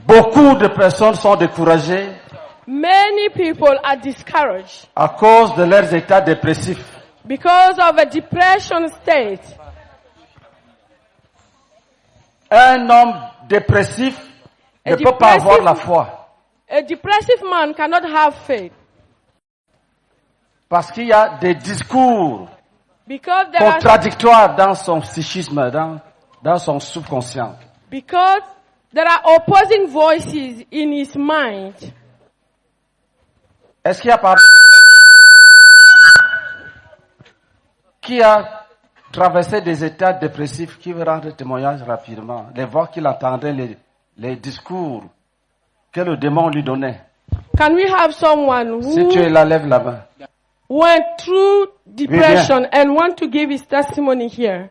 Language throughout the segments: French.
Beaucoup de personnes sont découragées Many people are discouraged à cause de leurs états dépressifs. because of a depression state. Un homme dépressif ne peut pas avoir la foi A depressive man cannot have faith parce qu'il y a des discours because there are, contradictoires dans son psychisme, dans son subconscient. because there are opposing voices in his mind. Est-ce qu'il y a parmi qui a traversé des états dépressifs qui veut rendre témoignage rapidement, les voix qu'il entendait, les discours que le démon lui donnait? Can we have someone Si tu who es là, lève la main. went through depression and want to give his testimony here?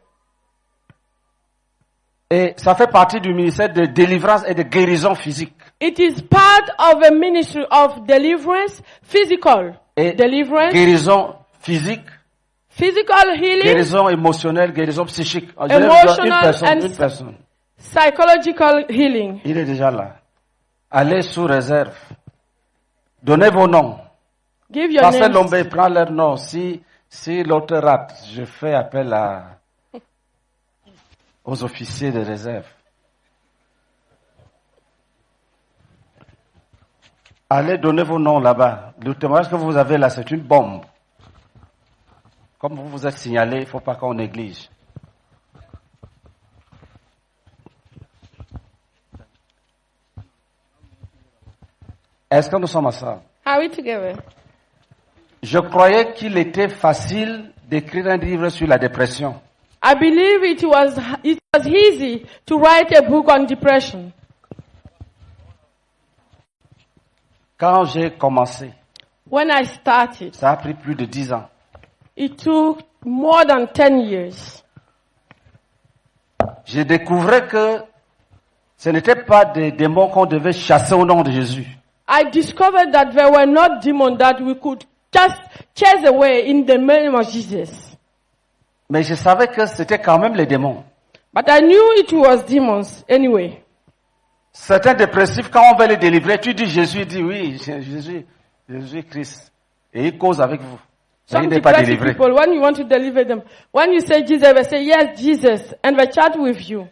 Et ça fait partie du ministère de délivrance et de guérison physique. It is part of a ministry of deliverance, physical Et deliverance, guérison physique, physical healing, guérison émotionnelle, guérison psychique. Je vais vous donner Emotional une personne. psychological healing. Il est déjà là. Allez sous réserve. Donnez vos noms. Give your Pasteur name. Lombe prend leur nom. Si l'autre rate, je fais appel aux officiers de réserve. Allez, donnez vos noms là-bas. Le témoignage que vous avez là, c'est une bombe. Comme vous vous êtes signalé, il ne faut pas qu'on néglige. Est-ce que nous sommes ensemble? Are we together? Je croyais qu'il était facile d'écrire un livre sur la dépression. I believe it was easy to write a book on depression. Quand j'ai commencé, When I started, ça a pris plus de 10 ans. it took more than 10 years. Je découvrais que ce n'était pas des démons qu'on devait chasser au nom de Jésus. I discovered that there were not demons that we could just chase away in the name of Jesus. Mais je savais que c'était quand même les démons. But I knew it was demons anyway. Certains dépressifs, quand on veut les délivrer, tu dis Jésus, il dit oui, Jésus Christ. Et il cause avec vous. Mais Some il n'est pas depressive délivré. people, when you want to deliver them, when you say Jesus, they say yes, Jesus, and they chat with you.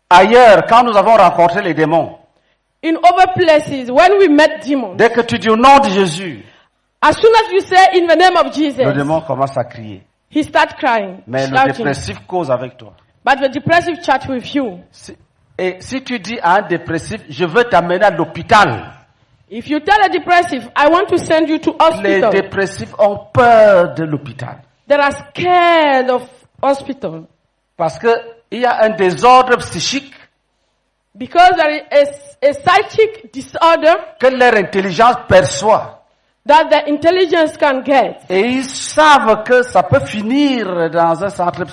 Ailleurs, quand nous avons rencontré les démons, In other places, when we met demons, dès que tu dis au nom de Jésus, as soon as you say in the name of le Jesus, démon commence à crier. he starts crying, Mais le shouting. dépressif cause avec toi. But the depressive chat with you. Et si tu dis à un dépressif, je veux t'amener à l'hôpital, If you tell a depressive, I want to send you to les hospital, dépressifs ont peur de l'hôpital. they are scared of hospital. Parce que il y a un désordre psychique Because there is a psychic disorder que leur intelligence perçoit. that the intelligence can get. Et ils savent que ça peut finir dans un centre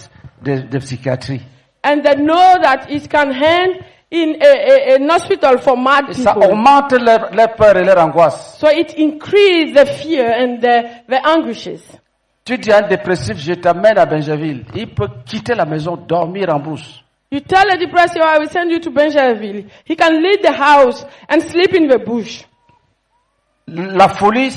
de psychiatrie. And they know that it can end in an hospital for mad Et ça people. augmente leur peur et leur angoisse. So it increases the fear and the anguishes. Tu dis à un dépressif, je t'amène à Benjaville. Il peut quitter la maison, dormir en brousse. You tell a depressive, I will send you to Benjaminville. He can leave the house and sleep in the bush. La folie,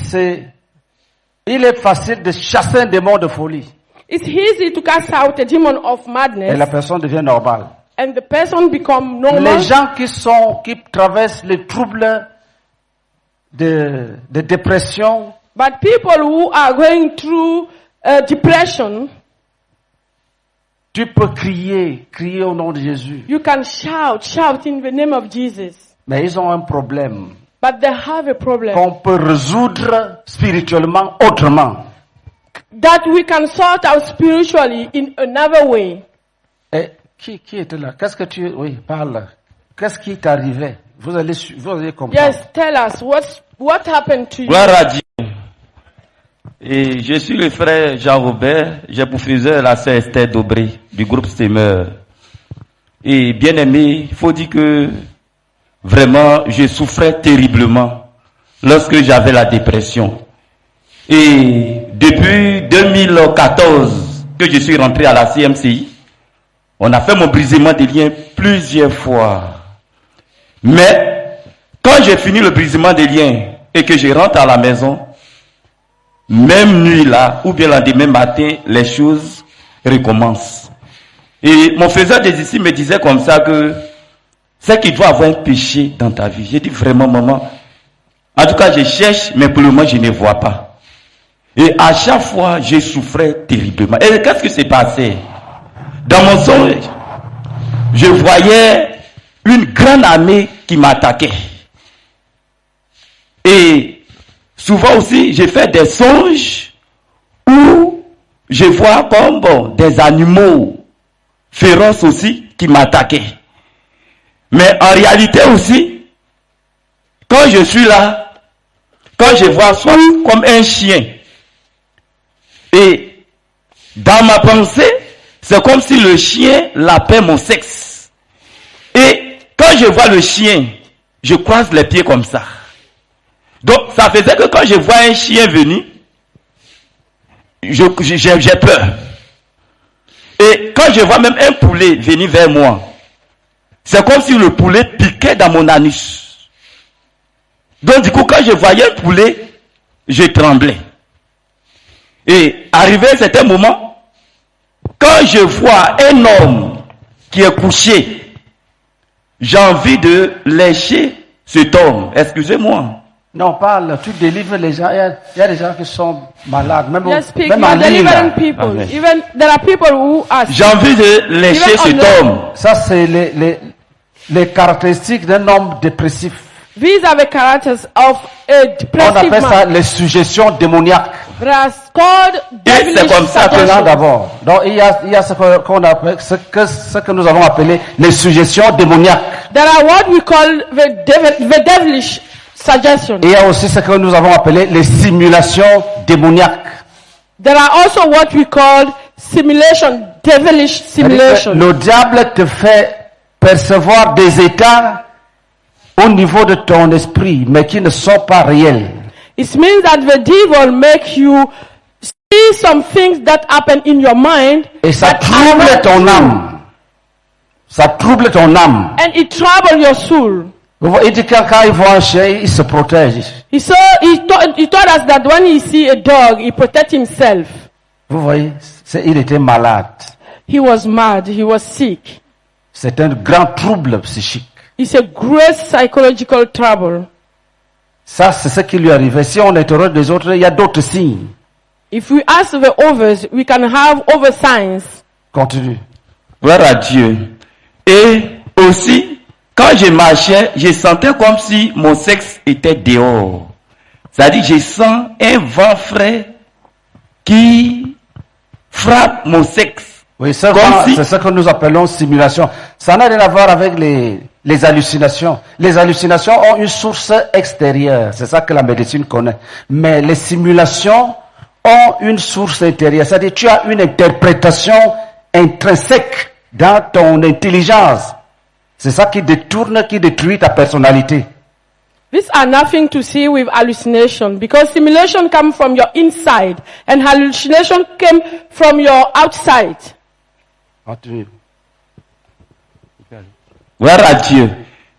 il est facile de chasser un démon de folie. It's easy to cast out a demon of Et madness la personne devient normale. and the person become normal. Les gens qui traversent les troubles de dépression, But people who are going through depression, tu peux crier au nom de Jésus. you can shout in the name of Jesus. Mais ils ont un problème But they have a problem qu'on peut résoudre spirituellement autrement. that we can sort out spiritually in another way. Et qui était là? Oui, parle. Qu'est-ce qui t'arrivait? Vous allez comprendre. Yes, tell us what happened to you. Gloire à Dieu. Et je suis le frère Jean-Robert, j'ai pour friseur la sœur Esther Dobré du groupe Stemmer. Et bien aimé, il faut dire que vraiment je souffrais terriblement lorsque j'avais la dépression. Et depuis 2014 que je suis rentré à la CMCI, on a fait mon brisement des liens plusieurs fois. Mais quand j'ai fini le brisement des liens et que je rentre à la maison, même nuit là, ou bien le lendemain matin, les choses recommencent. Et mon faiseur des ici me disait comme ça que c'est qu'il doit avoir un péché dans ta vie. J'ai dit vraiment, maman, en tout cas je cherche, mais pour le moment je ne vois pas. Et à chaque fois, je souffrais terriblement. Et qu'est-ce qui s'est passé? Dans mon songe, je voyais une grande armée qui m'attaquait. Et souvent aussi, j'ai fait des songes où je vois comme des animaux féroces aussi qui m'attaquaient. Mais en réalité aussi, quand je suis là, quand je vois soit comme un chien, et dans ma pensée, c'est comme si le chien lapait mon sexe. Et quand je vois le chien, je croise les pieds comme ça. Donc ça faisait que quand je vois un chien venir, j'ai peur. Et quand je vois même un poulet venir vers moi, c'est comme si le poulet piquait dans mon anus. Donc du coup, quand je voyais un poulet, je tremblais. Et arrivé à un certain moment, quand je vois un homme qui est couché, j'ai envie de lécher cet homme. Excusez-moi. Non, parle, tu délivres les gens. Il y a des gens qui sont malades, même, Yes, speak. même You en are ligne. delivering là. people. Amen. Even there are people who are J'ai envie de lécher Even cet on- homme. Ça, c'est les caractéristiques d'un homme dépressif. These are the characters of a On depressive appelle ça man. les suggestions démoniaques. That's called c'est devilish comme ça que Là suggestion. d'abord. Donc il y a qu'on appelle, ce que nous avons appelé les suggestions démoniaques. There are what we call the devilish suggestion. Et il y a aussi ce que nous avons appelé les simulations démoniaques. There are also what we call simulation, devilish C'est-à-dire que simulation. le diable te fait percevoir des états au niveau de ton esprit, mais qui ne sont pas réels. It means that the devil make you see some things that happen in your mind Et ça that are trouble not ton true. âme. Ça trouble ton âme. And it trouble your soul. Vous voyez, il dit que quand il voit un chien, il se protège. He told us that when he see a dog, he protect himself. Vous voyez, il était malade. He was mad. He was sick. C'est un grand trouble psychique. It's a great psychological trouble. Ça, c'est ce qui lui arrivait. Si on interroge les autres, il y a d'autres signes. If we ask the others, we can have other signs. Continue. Gloire à Dieu. Et aussi, quand je marchais, je sentais comme si mon sexe était dehors. C'est-à-dire, je sens un vent frais qui frappe mon sexe. Oui, c'est Comme si- ce que nous appelons simulation. Ça n'a rien à voir avec les hallucinations. Les hallucinations ont une source extérieure. C'est ça que la médecine connaît. Mais les simulations ont une source intérieure. C'est-à-dire, tu as une interprétation intrinsèque dans ton intelligence. C'est ça qui détourne, qui détruit ta personnalité. These are nothing to see with hallucination because simulation comes from your inside and hallucination came from your outside. Continue. Gloire à Dieu.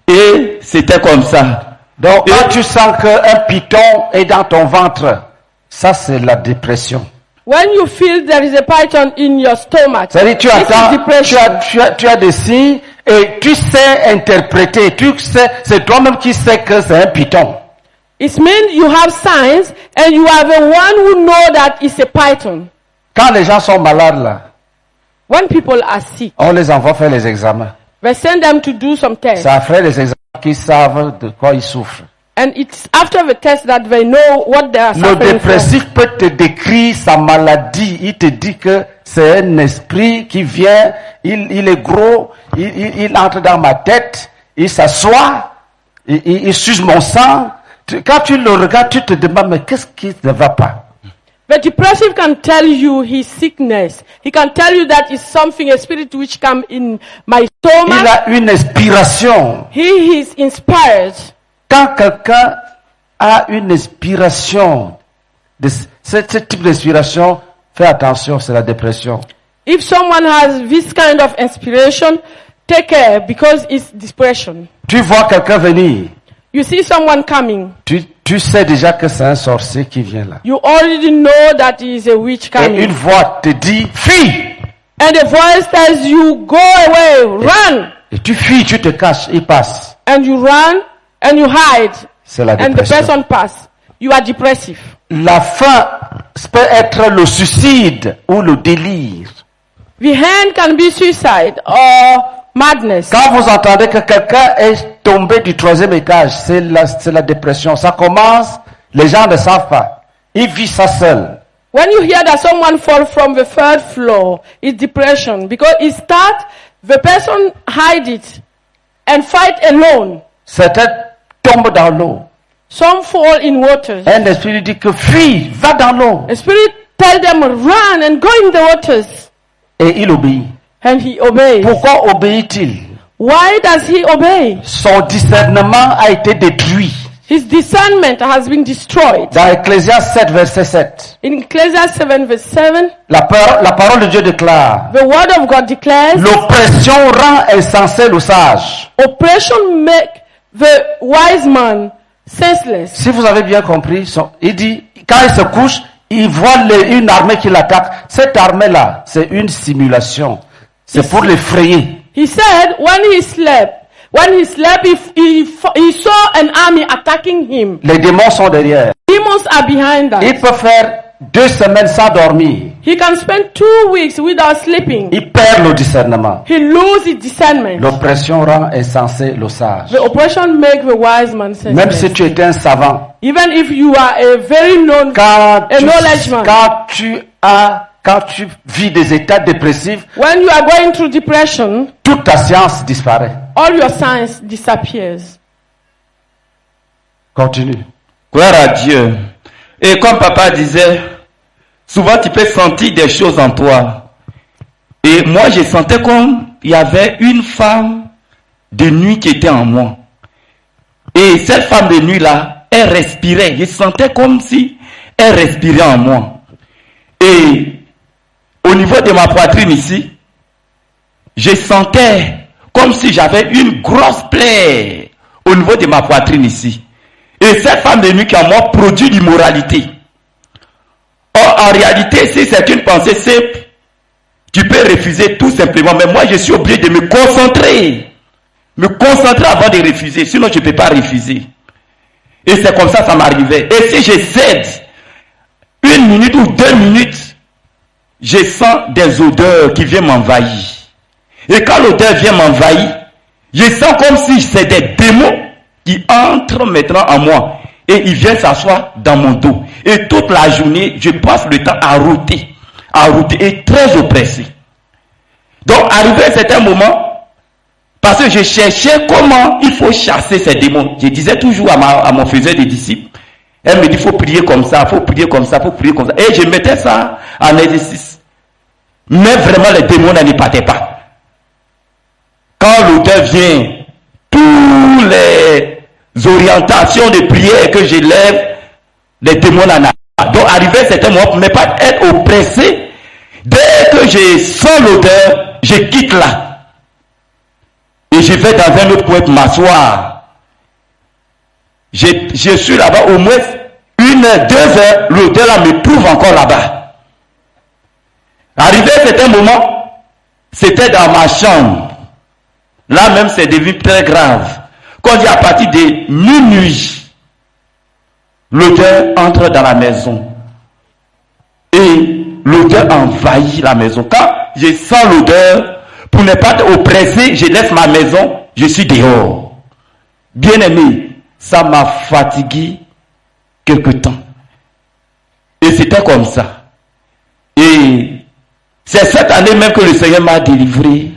Et c'était comme ça. Donc, quand Et- tu sens qu'un python est dans ton ventre, ça c'est la dépression. When you feel there is a python in your stomach, C'est-à-dire, tu this attends, is depression. tu as des signes et tu sais interpréter. Tu sais, c'est toi-même qui sais que c'est un python. It means you have signs and you are the one who know that it's a python. Quand les gens sont malades là, When people are sick, on les envoie faire les examens. they send them to do some tests. Ça fait les examens qui savent de quoi ils souffrent. And it's after the test that they know what they are Le suffering from. dépressif peut te décrire sa maladie. Il te dit que c'est un esprit qui vient, il est gros, il entre dans ma tête, il s'assoit, il suce mon sang. Quand tu le regardes, tu te demandes, mais qu'est-ce qui ne va pas? The depressive can tell you his sickness. He can tell you that it's something, a spirit which come in my Il stomach. a une inspiration. He is inspired. Quand quelqu'un a une inspiration, ce type d'inspiration, fais attention, c'est la dépression. If someone has this kind of inspiration, take care because it's depression. Tu vois quelqu'un venir. You see someone coming. Tu sais déjà que c'est un sorcier qui vient là. You already know that he is a witch Et une coming. voix te dit, fuis. And the voice tells you, go away, run. Et tu fuis, tu te caches, il passe. And you run and you hide. C'est la And the dépression. person pass. You are depressive. La fin peut être le suicide ou le délire. The hand can be suicide or madness. Quand vous entendez que quelqu'un est tombé du 3e étage, c'est la dépression. Ça commence, les gens ne savent pas. Il vit ça seul. When you hear that someone fall from the 3rd floor, it's depression. Because it starts, the person hide it and fight alone. Certains tombent dans l'eau. Some fall in water. Un esprit lui dit que fuis, va dans l'eau. The spirit tell them run and go in the waters. Et il obéit. And he obeys. Pourquoi obéit-il? Why does he obey? Son discernement a été détruit. His discernment has been destroyed. Dans Ecclésiaste 7, verset 7, In Ecclesiastes 7 verse 7, la parole de Dieu déclare, the word of God declares, l'oppression rend insensé le sage. oppression make the wise man senseless. Si vous avez bien compris, il dit, quand il se couche, il voit une armée qui l'attaque. Cette armée-là, c'est une simulation. C'est pour l'effrayer. He said when he slept, he saw an army attacking him. Les démons sont derrière. Demons are behind that. Il peut faire 2 semaines sans dormir. He can spend 2 weeks without sleeping. Il perd le discernement. He loses discernment. L'oppression rend insensé le sage. The oppression make the wise man senseless. Même si tu étais un savant, Even if you are a very known quand knowledge man. quand tu vis des états dépressifs, When you are going through depression, toute ta science disparaît. all your science disappears. Continue. Gloire à Dieu. Et comme papa disait, souvent tu peux sentir des choses en toi. Et moi, je sentais comme il y avait une femme de nuit qui était en moi. Et cette femme de nuit-là, elle respirait. Je sentais comme si elle respirait en moi. Et au niveau de ma poitrine ici, je sentais comme si j'avais une grosse plaie au niveau de ma poitrine ici. Et cette femme de nuit qui en moi produit l'immoralité. Or, en réalité, si c'est une pensée simple, tu peux refuser tout simplement. Mais moi, je suis obligé de me concentrer. Me concentrer avant de refuser. Sinon, je ne peux pas refuser. Et c'est comme ça m'arrivait. Et si je cède 1 minute ou 2 minutes, je sens des odeurs qui viennent m'envahir. Et quand l'odeur vient m'envahir, je sens comme si c'est des démons qui entrent maintenant en moi. Et ils viennent s'asseoir dans mon dos. Et toute la journée, je passe le temps à router et très oppressé. Donc, arrivé à un certain moment, parce que je cherchais comment il faut chasser ces démons. Je disais toujours à mon faiseur des disciples, elle me dit, il faut prier comme ça, il faut prier comme ça, il faut prier comme ça. Et je mettais ça en exercice. Mais vraiment, les démons ne partaient pas. Quand l'odeur vient, toutes les orientations de prière que je lève, les démons n'en ont pas. Donc, arrivé à un certain moment, pour ne pas être oppressé, dès que je sens l'odeur, je quitte là. Et je vais dans un autre coin pour m'asseoir. Je suis là-bas au moins 1 heure, 2 heures, l'odeur là me trouve encore là-bas. Arrivé à un certain moment, c'était dans ma chambre. Là même, c'est devenu très grave. Quand il y a à partir de minuit, l'odeur entre dans la maison. Et l'odeur envahit la maison. Quand je sens l'odeur, pour ne pas être oppressé, je laisse ma maison, je suis dehors. Bien aimé, ça m'a fatigué quelque temps. Et c'était comme ça. Et c'est cette année même que le Seigneur m'a délivré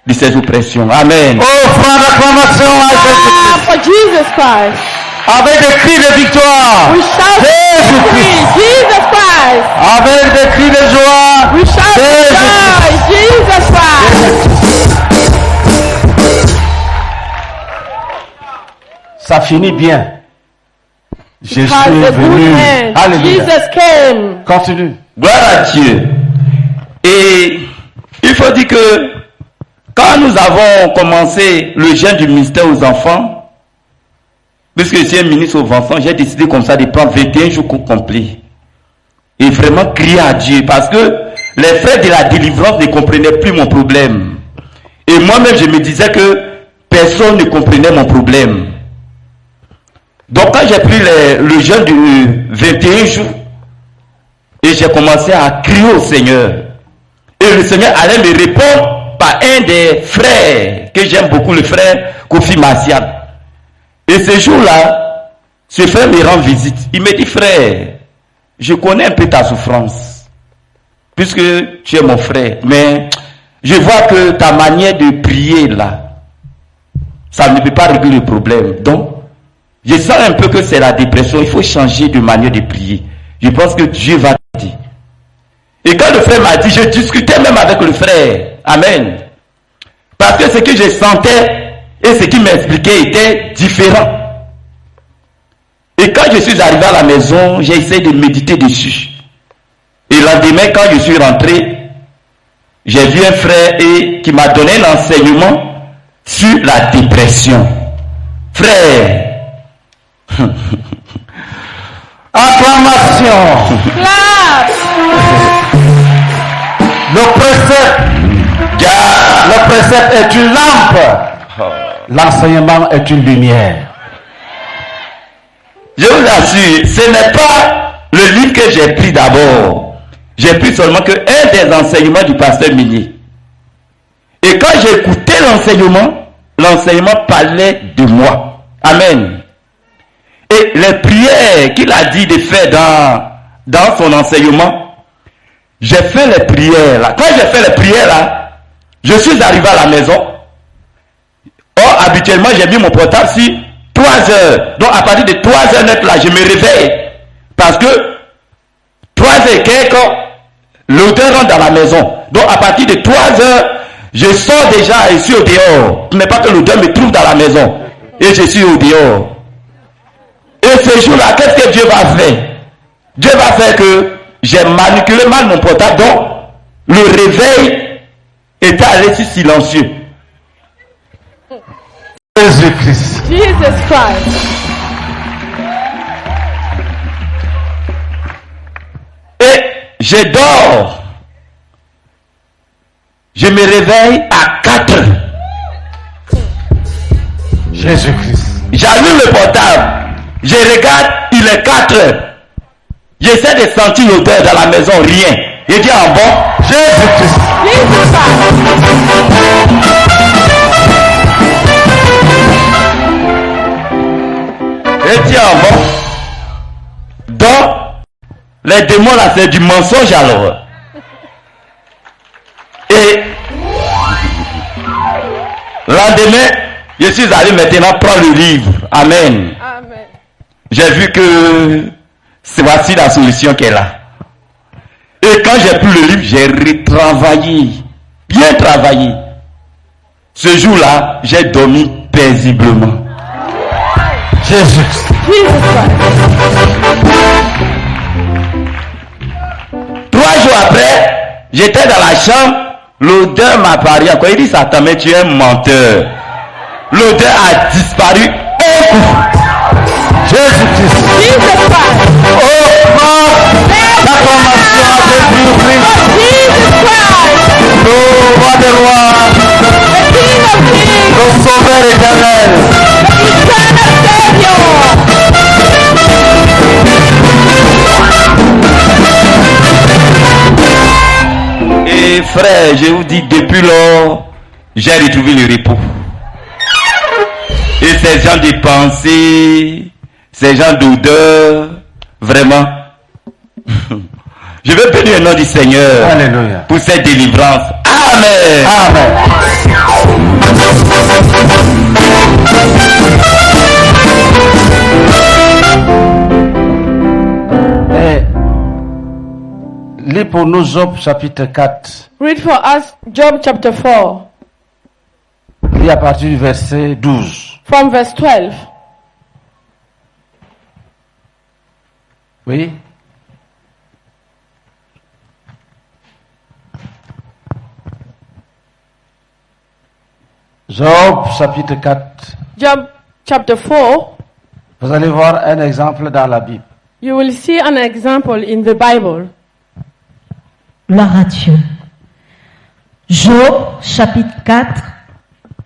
de ces oppressions. Amen. Oh, frère d'acclamation à Jésus-Christ. For Jesus Christ. Avec des cris de victoire. We shout Jésus-Christ. victory. Jesus Christ. Avec des cris de joie. We shout Jésus-Christ. joy. Jesus Christ. Ça finit bien. Jésus Has est a good venu. hand. Alléluia. Jesus came. Continue. Gloire à Dieu. Et il faut dire que Quand nous avons commencé le jeûne du ministère aux enfants, puisque je suis un ministre aux enfants, j'ai décidé comme ça de prendre 21 jours complets. Et vraiment crier à Dieu, parce que les frères de la délivrance ne comprenaient plus mon problème. Et moi-même, je me disais que personne ne comprenait mon problème. Donc quand j'ai pris le jeûne de 21 jours, et j'ai commencé à crier au Seigneur, et le Seigneur allait me répondre par un des frères, que j'aime beaucoup, le frère Kofi Martial. Et ce jour-là, ce frère me rend visite. Il me dit, frère, je connais un peu ta souffrance, puisque tu es mon frère, mais je vois que ta manière de prier là, ça ne peut pas régler le problème. Donc, je sens un peu que c'est la dépression, il faut changer de manière de prier. Je pense que Dieu va t'aider. Et quand le frère m'a dit, je discutais même avec le frère. Amen. Parce que ce que je sentais et ce qu'il m'expliquait était différent. Et quand je suis arrivé à la maison, j'ai essayé de méditer dessus. Et le lendemain, quand je suis rentré, j'ai vu un frère qui m'a donné un enseignement sur la dépression. Frère, Acclamation. Clap. Le précepte est une lampe. L'enseignement est une lumière. Je vous assure, ce n'est pas le livre que j'ai pris d'abord. J'ai pris seulement que un des enseignements du pasteur Minier. Et quand j'ai écouté l'enseignement parlait de moi. Amen. Et les prières qu'il a dit de faire dans son enseignement, j'ai fait les prières là. Quand j'ai fait les prières là, je suis arrivé à la maison. Or, habituellement, j'ai mis mon portable sur 3 heures. Donc, à partir de 3 heures net là, je me réveille. Parce que 3 heures quelques, l'odeur rentre dans la maison. Donc, à partir de 3 heures, je sors déjà et je suis au dehors. Ce n'est pas que l'odeur me trouve dans la maison. Et je suis au dehors. Et ce jour-là, qu'est-ce que Dieu va faire? Dieu va faire que j'ai manipulé mal mon portable. Donc, le réveil était allé silencieux. Jésus-Christ. Jesus Christ. Et je dors. Je me réveille à 4 heures. Jésus-Christ. J'allume le portable. Je regarde, il est 4 heures. J'essaie de sentir l'odeur dans la maison, rien. Je dis en bon, Jésus-Christ. Jesus Christ. je dis en bon. Donc, les démons là, c'est du mensonge alors. Et lendemain, je suis allé maintenant prendre le livre. Amen. Amen. J'ai vu que voici la solution qu'elle a. Et quand j'ai pris le livre, j'ai retravaillé, bien travaillé. Ce jour-là, j'ai dormi paisiblement. Jésus. Jesus Christ. 3 jours après, j'étais dans la chambre, l'odeur m'a apparu encore. Il dit, Satan, mais tu es un menteur. L'odeur a disparu un coup. Jésus-Christ. Jesus Christ. Oh, l'acclamation à Jésus-Christ. Jesus Christ. Le roi des rois, The King of Kings. le sauveur éternel. Eternal Savior. Et frère, je vous dis, depuis lors, j'ai retrouvé le repos. Et ces gens de pensée, ces gens d'odeur, vraiment, je veux bénir le nom du Seigneur. Alléluia. Pour cette délivrance. Amen. Amen. Et lis pour nous Job chapitre 4. Read for us Job chapter 4 Lis à partir du verset 12. from verse 12. Oui. Job chapitre 4. Job chapter 4, Vous allez voir un exemple dans la Bible. you will see an example in the Bible. Gloire à Dieu. Job, chapitre 4,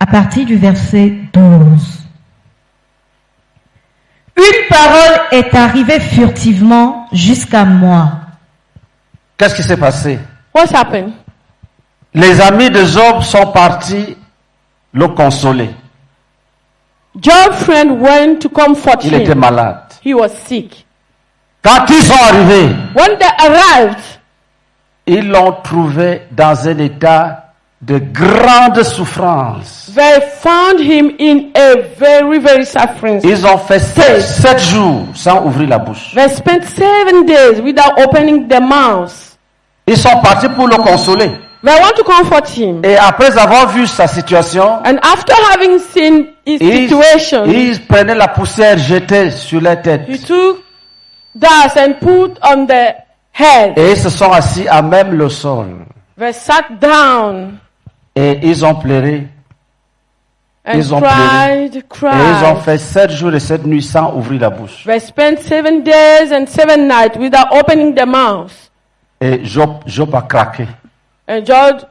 à partir du verset 12. Une parole est arrivée furtivement jusqu'à moi. Qu'est-ce qui s'est passé? What's happened? Les amis de Job sont partis le consoler. Job's friend went to comfort Il était him. malade. He was sick. Quand ils sont arrivés, When they arrived, ils l'ont trouvé dans un état de grande souffrance. they found him in a very, very suffering. Ils ont fait 7 jours sans ouvrir la bouche. They spent 7 days without opening their mouths. Ils sont partis pour le consoler. They want to comfort him. Et après avoir vu sa situation, And after having seen his situation, ils prenaient la poussière jetée sur la tête. he took dust and put on the head. Et ils se sont assis à même le sol. They sat down Et ils ont pleuré. and Ils ont cried, Et ils ont cried. fait 7 jours et 7 nuits sans ouvrir la bouche. They spent 7 days and 7 nights without opening their mouths. Et Job a craqué. And Job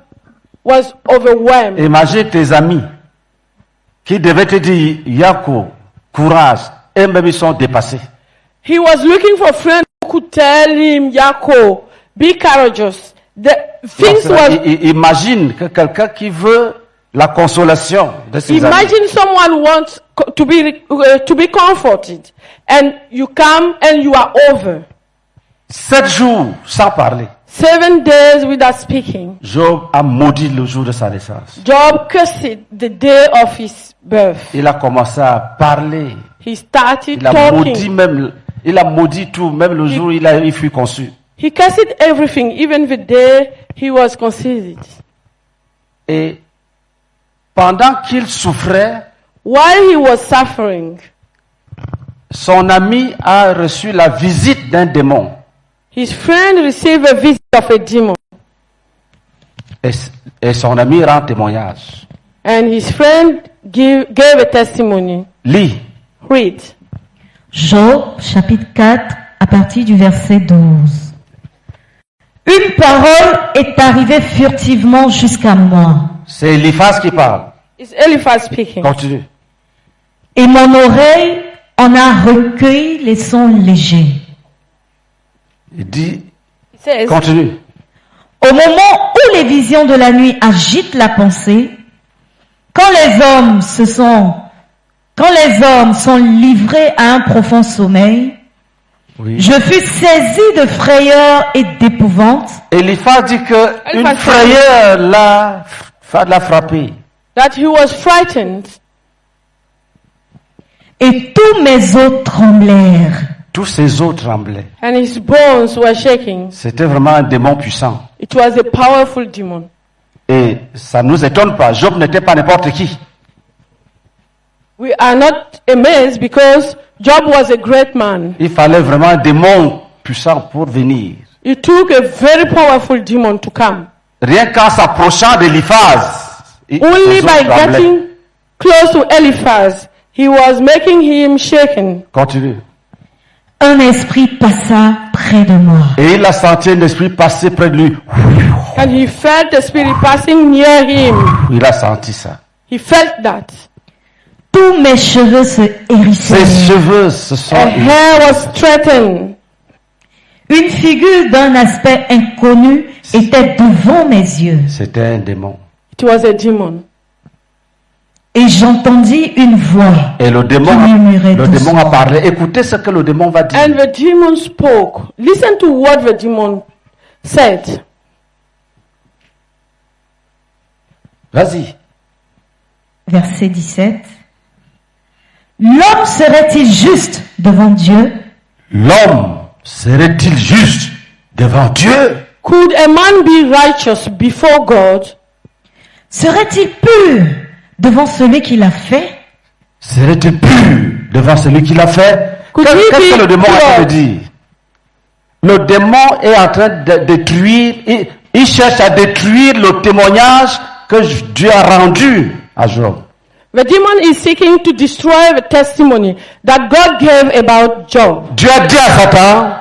was overwhelmed. Imagine tes amis qui devaient te dire, Yako, courage, et même ils sont dépassés. He was looking for friends who could tell him, Yako, be courageous. The things was, Imagine que quelqu'un qui veut la consolation de ses amis. imagine someone wants to be comforted, and you come and you are over. 7 jours sans parler. 7 days without speaking. Job a maudit le jour de sa naissance. Job cursed the day of his birth. Il a commencé à parler. He started Il a maudit talking. même, il a maudit tout, même le jour où il fut conçu. He cursed everything, even the day he was conceived. Et pendant qu'il souffrait, While he was suffering, son ami a reçu la visite d'un démon. his friend received a visit of a demon. Et son ami rend témoignage. And his friend gave a testimony. Lis. Read. Job, chapitre 4, à partir du verset 12. Une parole est arrivée furtivement jusqu'à moi. C'est Eliphaz qui parle. It's Eliphaz speaking. Continue. Et mon oreille en a recueilli les sons légers. Il dit, It says, continue. Au moment où les visions de la nuit agitent la pensée, quand les hommes sont livrés à un profond sommeil, Oui. je fus saisi de frayeur et d'épouvante, Eliphaz dit que une Eliphaz frayeur l'a frappé. that he was frightened, et tous mes os tremblèrent. Tous ses os tremblaient. and his bones were shaking. C'était vraiment un démon puissant. It was a powerful demon. Et ça ne nous étonne pas. Job n'était pas n'importe qui. We are not amazed because Job was a great man. Il fallait vraiment un démon puissant pour venir. It took a very powerful demon to come. Rien qu'en s'approchant d'Eliphaz, Only ses os by tremblaient. getting close to Eliphaz, he was making him shaken. Continue. Un esprit passa près de moi. Et il a senti un esprit passer près de lui. And he felt the spirit passing near him. Il a senti ça. He felt that. Tous mes cheveux se hérissèrent. Ses cheveux se sont... Her hair was straightened. Une figure d'un aspect inconnu était devant mes yeux. C'était un démon. It was a demon. Et j'entendis une voix. Et le démon Qui murmurait a doucement. parlé. Écoutez ce que le démon va dire. And the demon spoke. Listen to what the demon said. Vas-y. Verset 17. L'homme serait-il juste devant Dieu? L'homme serait-il juste devant Dieu? Could a man be righteous before God? Serait-il pur devant celui qui l'a fait? Serait-il pur devant celui qui l'a fait? Could he Qu'est-ce que be le démon est en train de pure? dire? Le démon est en train de détruire, il cherche à détruire le témoignage que Dieu a rendu à Job. The demon is seeking to destroy the testimony that God gave about Job. Dieu a dit à Satan,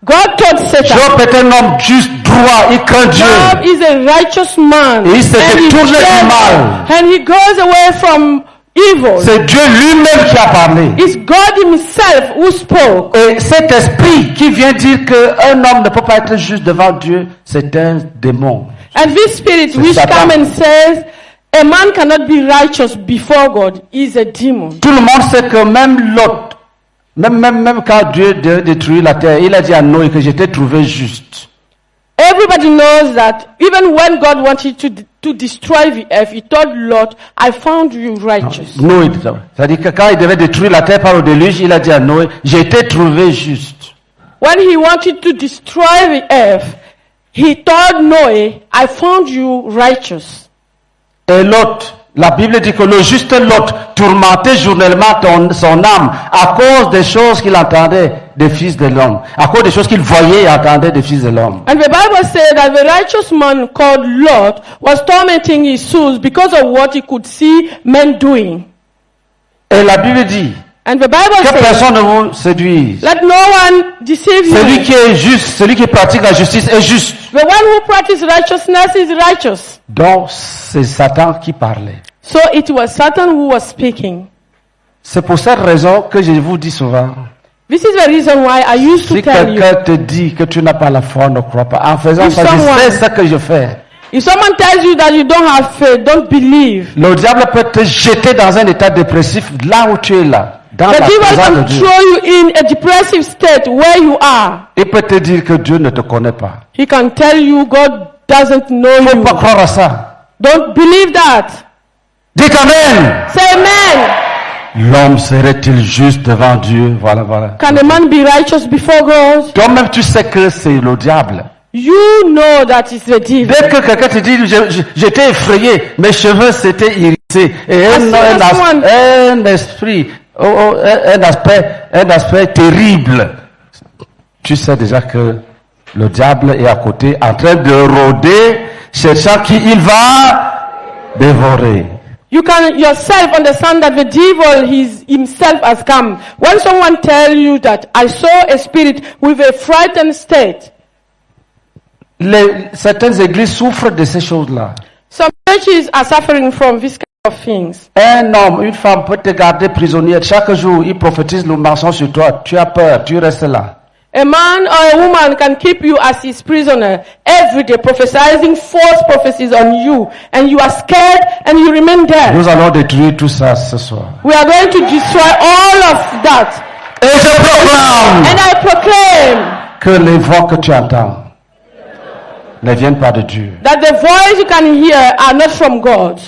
God told Satan, Job est un homme juste, droit, il craint Dieu. Job is a righteous man. Et il se détourne du mal. And he goes away from evil. C'est Dieu lui-même qui a parlé. It's God himself who spoke. Et cet esprit qui vient dire qu'un homme ne peut pas être juste devant Dieu, c'est un démon. And this spirit C'est which Satan. comes and says, a man cannot be righteous before God is a demon. Tout le monde sait que même Lot, même quand Dieu détruit la terre, il a dit à Noé que j'étais trouvé juste. Everybody knows that even when God wanted to destroy the earth, he told Lot, I found you righteous. Noé, c'est-à-dire que quand il devait détruire la terre par le déluge, il a dit à Noé, j'ai été trouvé juste. When he wanted to destroy the earth, he told Noah, I found you righteous. Et Lot, la Bible dit que le juste Lot tourmentait journellement son âme à cause des choses qu'il entendait des fils de l'homme, à cause des choses qu'il voyait et entendait des fils de l'homme. And the Bible said that the righteous man called Lot was tormenting his souls because of what he could see men doing. Et la Bible dit And the Bible que says, personne ne vous séduise. let no one deceive Celui you. qui est juste, celui qui pratique la justice est juste. The one who practices righteousness is righteous. Donc c'est Satan qui parlait. So it was Satan who was speaking. C'est pour cette raison que je vous dis souvent, This is the reason why I used to si tell you, quelqu'un te dit que tu n'as pas la foi, ne crois pas. En faisant If ça, je someone- sais ce que je fais. if someone tells you that you don't have faith, don't believe. Le diable peut te jeter dans un état dépressif là où tu es là, dans The la devil présence de can Dieu. throw you in a depressive state where you are. Il peut te dire que Dieu ne te connaît pas. He can tell you God doesn't know Il ne faut you. pas croire à ça. Don't believe that. Dites Amen. Say amen. L'homme serait-il juste devant Dieu? Voilà, voilà. Can a man be righteous before God? Toi-même, tu sais que c'est le diable. You know that it's the devil. Dès que quelqu'un te dit, j'étais effrayé, mes cheveux s'étaient irrissés, et un esprit, un aspect terrible, tu sais déjà que le diable est à côté, en train de rôder, cherchant qui il va dévorer. You can yourself understand that the devil himself has come. When someone tells you that I saw a spirit with a frightened state, Certaines églises souffrent de ces choses-là. some churches are suffering from this kind of things. Un homme, une femme peut te garder prisonnière. Chaque jour, il prophétise le mensonge sur toi. Tu as peur, tu restes là. A man or a woman can keep you as his prisoner every day, prophesying false prophecies on you, and you are scared and you remain there. Nous allons détruire tout ça ce soir. We are going to destroy all of that. Et je proclame And I proclaim que les voix que tu entends ne viennent pas de Dieu. that the voice you can hear are not from God.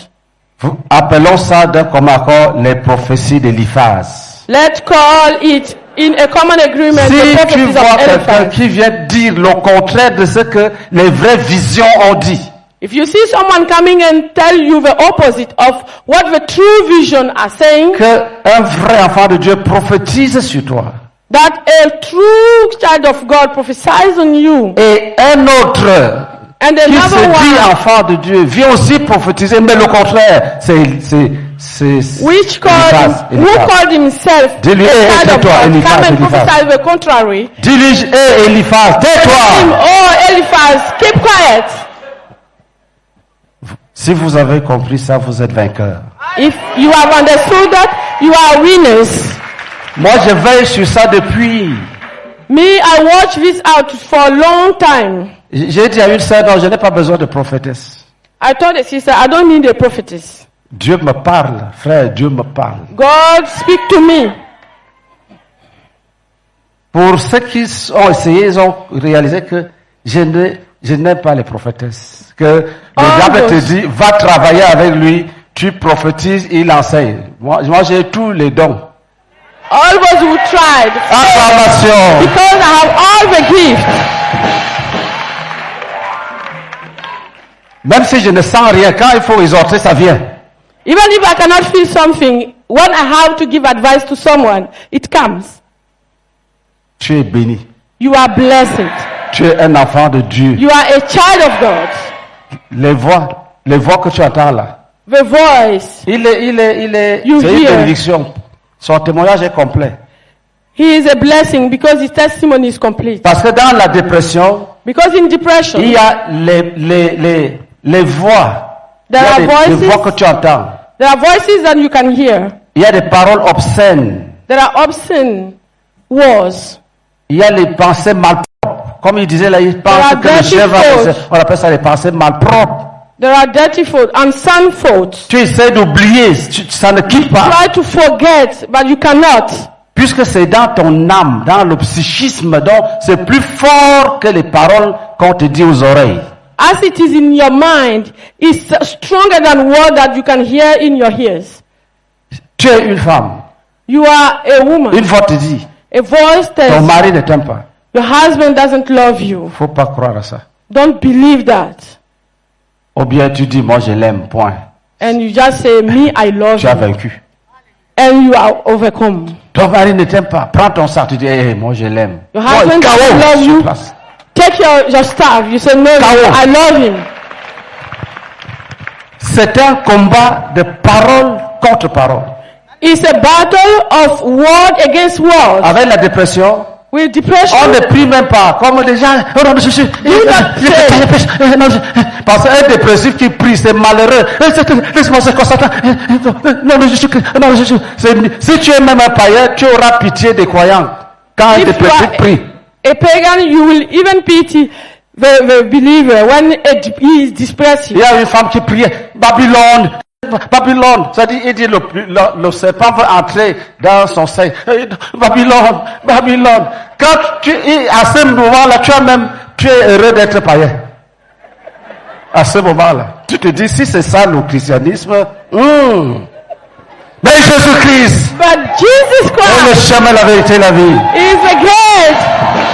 Appelons ça d'un commun accord les prophéties d'Éliphaz. Let's call it in a common agreement the Si tu prophecies vois of quelqu'un Eliphaz. qui vient dire le contraire de ce que les vraies visions ont dit, If you see someone coming and tell you the opposite of what the true vision are saying, qu'un vrai enfant de Dieu prophétise sur toi, that a true child of God prophesies on you, et un autre and qui se another dit one enfant de Dieu vient aussi prophétiser, mais le contraire, c'est which called, who called himself a Dis-lui, child of tais-toi, God, Eliphaz, come and Eliphaz. prophesy the contrary. Dis-lui, hé Eliphaz, Him, tais-toi. oh Eliphaz, keep quiet. Si vous avez compris ça, vous êtes vainqueur. If you have understood that, you are winners. Moi, je veille sur ça depuis. Me, I watch this out for a long time. J'ai dit à une sœur, non, je n'ai pas besoin de prophétesse. I told the sister, I don't need a prophetess. Dieu me parle, frère, Dieu me parle. God speak to me. Pour ceux qui ont essayé, ils ont réalisé que je n'aime pas les prophétesses. Que le diable te dit, va travailler avec lui, tu prophétises, il enseigne. Moi j'ai tous les dons. All those who tried, Acclamation. because I have all the gifts. Même si je ne sens rien, quand il faut exhorter, ça vient. Even if I cannot feel something, when I have to give advice to someone, it comes. Tu es béni. You are blessed. Tu es un enfant de Dieu. You are a child of God. Les voix que tu entends là, The voice. Il est, You c'est une hear. bénédiction. Son témoignage est complet. He is a blessing because his testimony is complete. Parce que dans la dépression, Because in depression, il y a les voix. Il y there a are des voices. voix que tu entends. There are voices that you can hear. Il y a des paroles obscènes. There are obscene words. Il y a les pensées malpropres. Comme il disait là, il pense There are que le dirty chien va thoughts. passer. On appelle ça les pensées malpropres. There are dirty thoughts and some thoughts. Tu essaies d'oublier, ça ne quitte pas. Try to forget, but you cannot. Puisque c'est dans ton âme, dans le psychisme, donc c'est plus fort que les paroles qu'on te dit aux oreilles. As it is in your mind, it's stronger than word that you can hear in your ears. Tu es une femme. You are a woman. Une voix te dit, A voice ton tells mari ne t'aime pas. your husband doesn't love you. Faut pas croire à ça. Don't believe that. Ou bien tu dis, moi je l'aime, point. And you just say, me, I love Tu as you. vaincu. And you are overcome. Ton mari ne t'aime pas. Prends ton sac, tu dis, moi je l'aime. Your Toi, husband KO doesn't love sur you. place. Take your staff. You say, no, K.O. I love him. C'est un combat de parole contre parole. It's a battle of word against word. Avec la dépression, With depression, on ne prie même pas, comme des gens, oh non, je suis, parce qu'un dépressif qui prie, c'est malheureux. Laisse-moi se constater. Non, je suis, non, je suis. Si tu es même un païen, tu auras pitié des croyants. Quand un if you dépressif are prie. a pagan, you will even pity the believer when he is depressed. Il y a une femme qui priait, Babylone, Babylone, ça dit, il dit le serpent veut entrer dans son sein. Babylone, Babylone. Quand tu es à ce moment-là, tu es heureux d'être païen. À ce moment-là, tu te dis, si c'est ça le christianisme, mais Jésus-Christ But Jesus est le Christ chemin, la vérité, la vie. is the gate,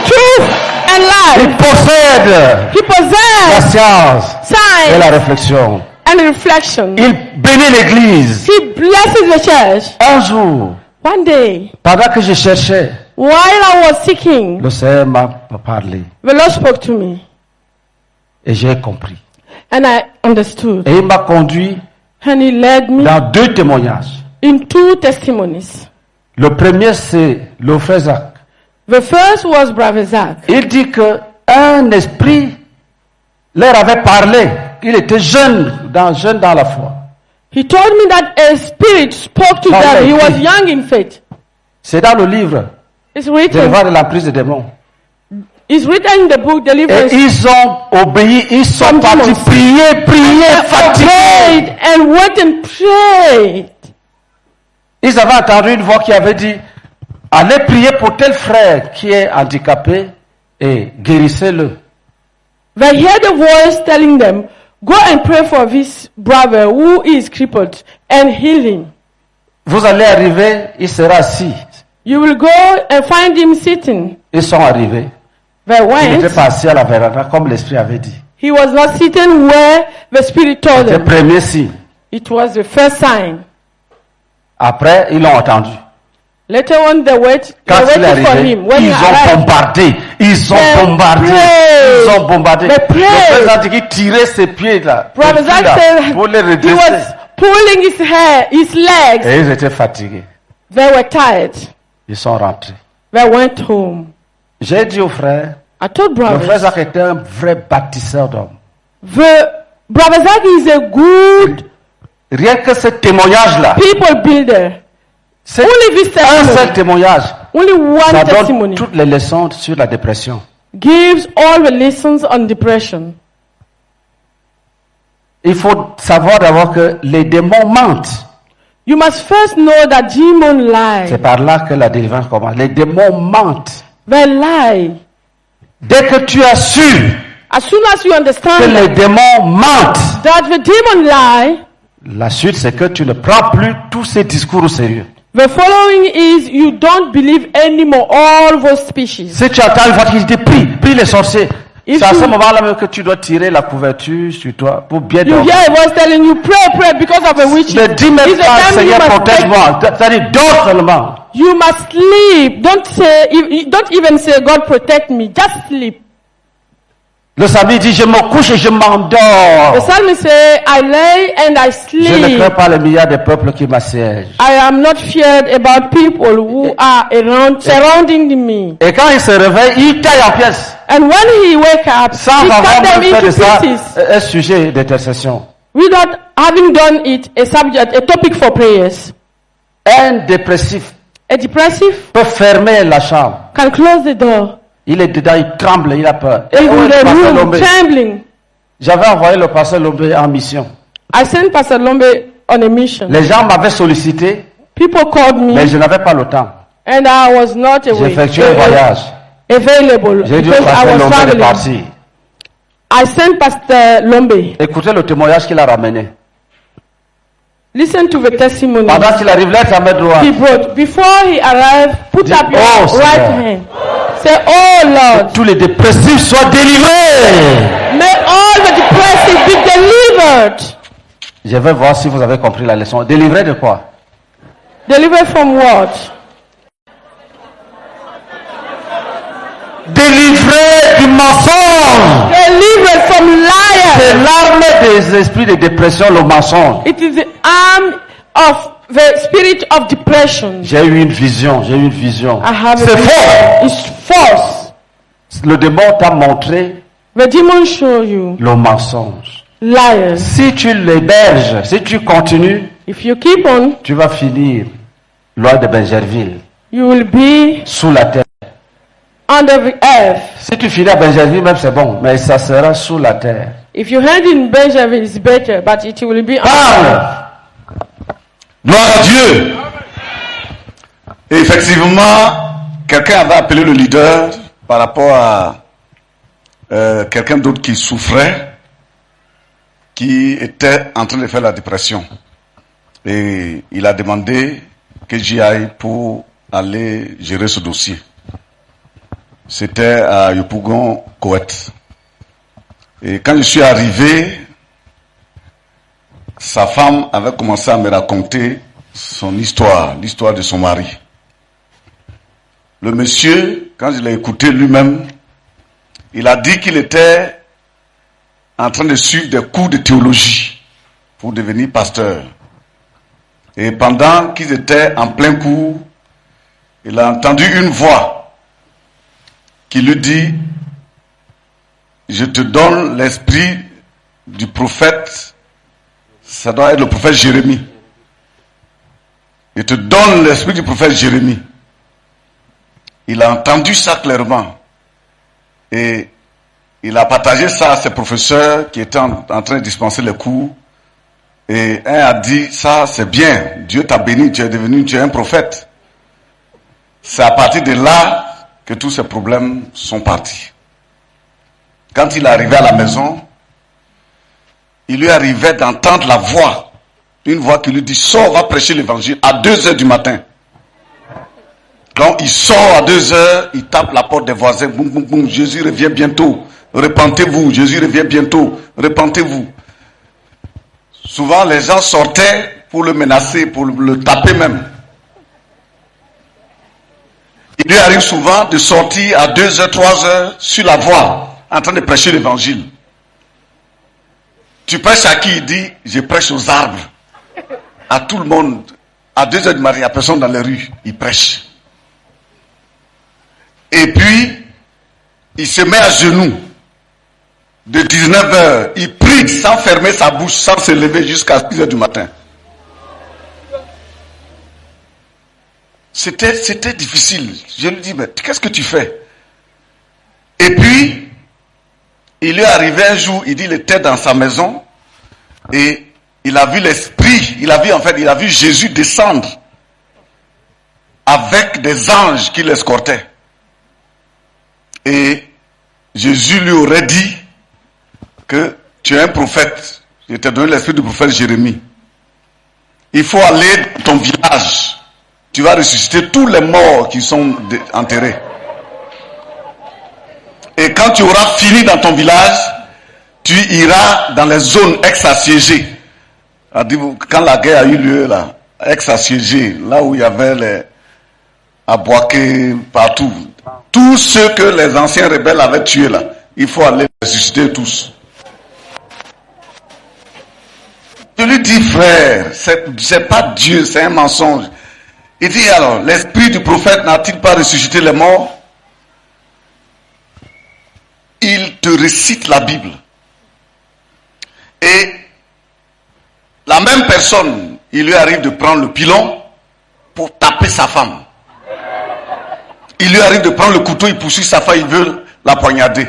truth, and Il life. possède He la possesses science et sign la réflexion. and reflection. Il bénit l'église. He blesses the church. Un jour, One day, pendant que je cherchais, while I was seeking, le Seigneur m'a parlé the Lord spoke to me, et j'ai compris. and I understood. Et il m'a conduit And He led me dans 2 témoignages. in 2 testimonies. Le premier, c'est le frère Zach. The first was Brother Zach. Il dit que un esprit leur avait parlé. Il était jeune dans la foi. He told me that a spirit spoke to them. He was young in faith. C'est dans le livre It's de written. l'Évangile de la prise des démons. It's written in the book Et Deliverance. ils ont obéi, ils sont Some partis demons. prier, fatigués. Prayed and went and prayed. Ils avaient entendu une voix qui avait dit, allez prier pour tel frère qui est handicapé et guérissez-le. They heard a voice telling them, go and pray for this brother who is crippled and heal him. Vous allez arriver, il sera assis. You will go and find him sitting. Ils sont arrivés. They Il went. n'était pas assis à la véranda comme l'Esprit avait dit. He was not sitting where the Spirit told C'était le him. premier signe. It was the first sign. Après, ils l'ont entendu. Later on, they waited Quand il est for arrivé, him. When he ils ont arrived, bombardé. Ils ont They bombardé. prayed. Ils ont bombardé. They Le prayed. président dit qu'il tirait ses pieds là. Brother ses pieds, Zach là, said pour les he redresser. was pulling his hair, his legs. Et ils étaient fatigués. They were tired. Ils sont rentrés. They went home. J'ai dit au frère, I told le frère brothers, Zach était un vrai bâtisseur d'hommes. Brother Zach is a good Rien que ce témoignage-là, people builder. c'est Only this un seul testimony, témoignage. only Ça one donne testimony toutes les leçons sur la dépression. gives all the lessons on depression. Il faut savoir d'abord que les démons mentent. You must first know that demons lie. C'est par là que la délivrance commence. Les démons mentent. They lie. Dès que tu as su As soon as you que understand les démons mentent, that the demon lie, la suite c'est que tu ne prends plus tous ces discours au sérieux. the following is you don't believe anymore all those species. Si tu entends une voix qui dit prie les sorciers, If c'est à you- ce moment-là même que tu dois tirer la couverture sur toi pour bien You dormir. hear a voice telling you, pray because of a witch. Ne dis même It's pas, a time you Seigneur, must protège-moi. C'est-à-dire, dors seulement. You must sleep. Don't even say, God protect me. Just sleep. Le samedi dit, je me couche et je The m'endors. psalmist says, I lay and I Je ne sleep. crains pas les milliards de peuples qui m'assiègent. I am not feared about people who are around, surrounding me. Et quand il se réveille, il taille en pièces. And when he wake up, Sans he avoir cut them même fait de into ça pieces un sujet d'intercession. without having done it a subject, a topic for prayers. Un dépressif A depressive peut fermer la chambre. can close the door. Il est dedans, il tremble, il a peur. In Oh, le the pasteur room, Lombe. trembling. J'avais envoyé le pasteur Lombe en mission. I sent Pastor Lombe on a mission. Les gens m'avaient sollicité, People called me, mais je n'avais pas le temps. and I was not J'ai away, effectué un voyage. available J'ai dit au because I pasteur was Lombe de traveling. partir. I sent Pastor Lombe. Écoutez le témoignage qu'il a ramené. Listen to the testimony Pendant qu'il arrive, lève ta main droite. he brought. Before he arrived, put up your Oh, right Seigneur. hand. Say, oh Lord, Tous les dépressifs soient délivrés. may all the depressive be delivered. Je vais voir si vous avez compris la leçon. Délivré de quoi? Delivered from what? Délivré du mensonge. Delivered from C'est liars. l'arme des esprits de dépression, le mensonge. It is the arm of the spirit of depression. J'ai eu une vision, j'ai eu une vision. I have C'est a faux. It's false. Le démon t'a montré The demon show you le mensonge. liars. Si tu l'héberges, si tu continues, If you keep on, tu vas finir loin de Benjerville, you will be sous la terre. under the earth. Si tu finis à Benjerville, même c'est bon, mais ça sera sous la terre. If you hand in Benjamin, it's better, but it will be under Parle! Gloire à Dieu. Et effectivement, quelqu'un avait appelé le leader par rapport à quelqu'un d'autre qui souffrait, qui était en train de faire la dépression. Et il a demandé que j'y aille pour aller gérer ce dossier. C'était à Yopougon, Koweït. Et quand je suis arrivé, sa femme avait commencé à me raconter son histoire, l'histoire de son mari. Le monsieur, quand je l'ai écouté lui-même, il a dit qu'il était en train de suivre des cours de théologie pour devenir pasteur. Et pendant qu'ils étaient en plein cours, il a entendu une voix qui lui dit: je te donne l'esprit du prophète. Ça doit être le prophète Jérémie. Je te donne l'esprit du prophète Jérémie. Il a entendu ça clairement. Et il a partagé ça à ses professeurs qui étaient en train de dispenser les cours. Et un a dit: ça c'est bien, Dieu t'a béni, tu es un prophète. C'est à partir de là que tous ces problèmes sont partis. Quand il est arrivé à la maison, il lui arrivait d'entendre la voix, une voix qui lui dit: sors, va prêcher l'évangile à 2h du matin. Quand il sort à 2h, il tape la porte des voisins, boum, boum, boum, Jésus revient bientôt, repentez-vous, Jésus revient bientôt, repentez-vous. Souvent les gens sortaient pour le menacer, pour le taper même. Il lui arrive souvent de sortir à 2h, 3h sur la voie, en train de prêcher l'évangile. Tu prêches à qui? Il dit: je prêche aux arbres. À tout le monde. À 2h du matin, il n'y a personne dans les rues. Il prêche. Et puis, il se met à genoux. De 19h, il prie sans fermer sa bouche, sans se lever jusqu'à 6h du matin. C'était difficile. Je lui dis: mais qu'est-ce que tu fais? Et puis, il lui est arrivé un jour, il dit, il était dans sa maison et il a vu l'esprit, il a vu Jésus descendre avec des anges qui l'escortaient. Et Jésus lui aurait dit que tu es un prophète. Je t'ai donné l'esprit du prophète Jérémie. Il faut aller dans ton village. Tu vas ressusciter tous les morts qui sont enterrés. Et quand tu auras fini dans ton village, tu iras dans les zones ex-assiégées. Quand la guerre a eu lieu là, ex-assiégées, là où il y avait les Abouaké partout, tous ceux que les anciens rebelles avaient tués là, il faut aller ressusciter tous. Je lui dis, frère, c'est pas Dieu, c'est un mensonge. Il dit alors, l'esprit du prophète n'a-t-il pas ressuscité les morts? Il te récite la Bible. Et la même personne, il lui arrive de prendre le pilon pour taper sa femme. Il lui arrive de prendre le couteau, il poursuit sa femme, il veut la poignarder.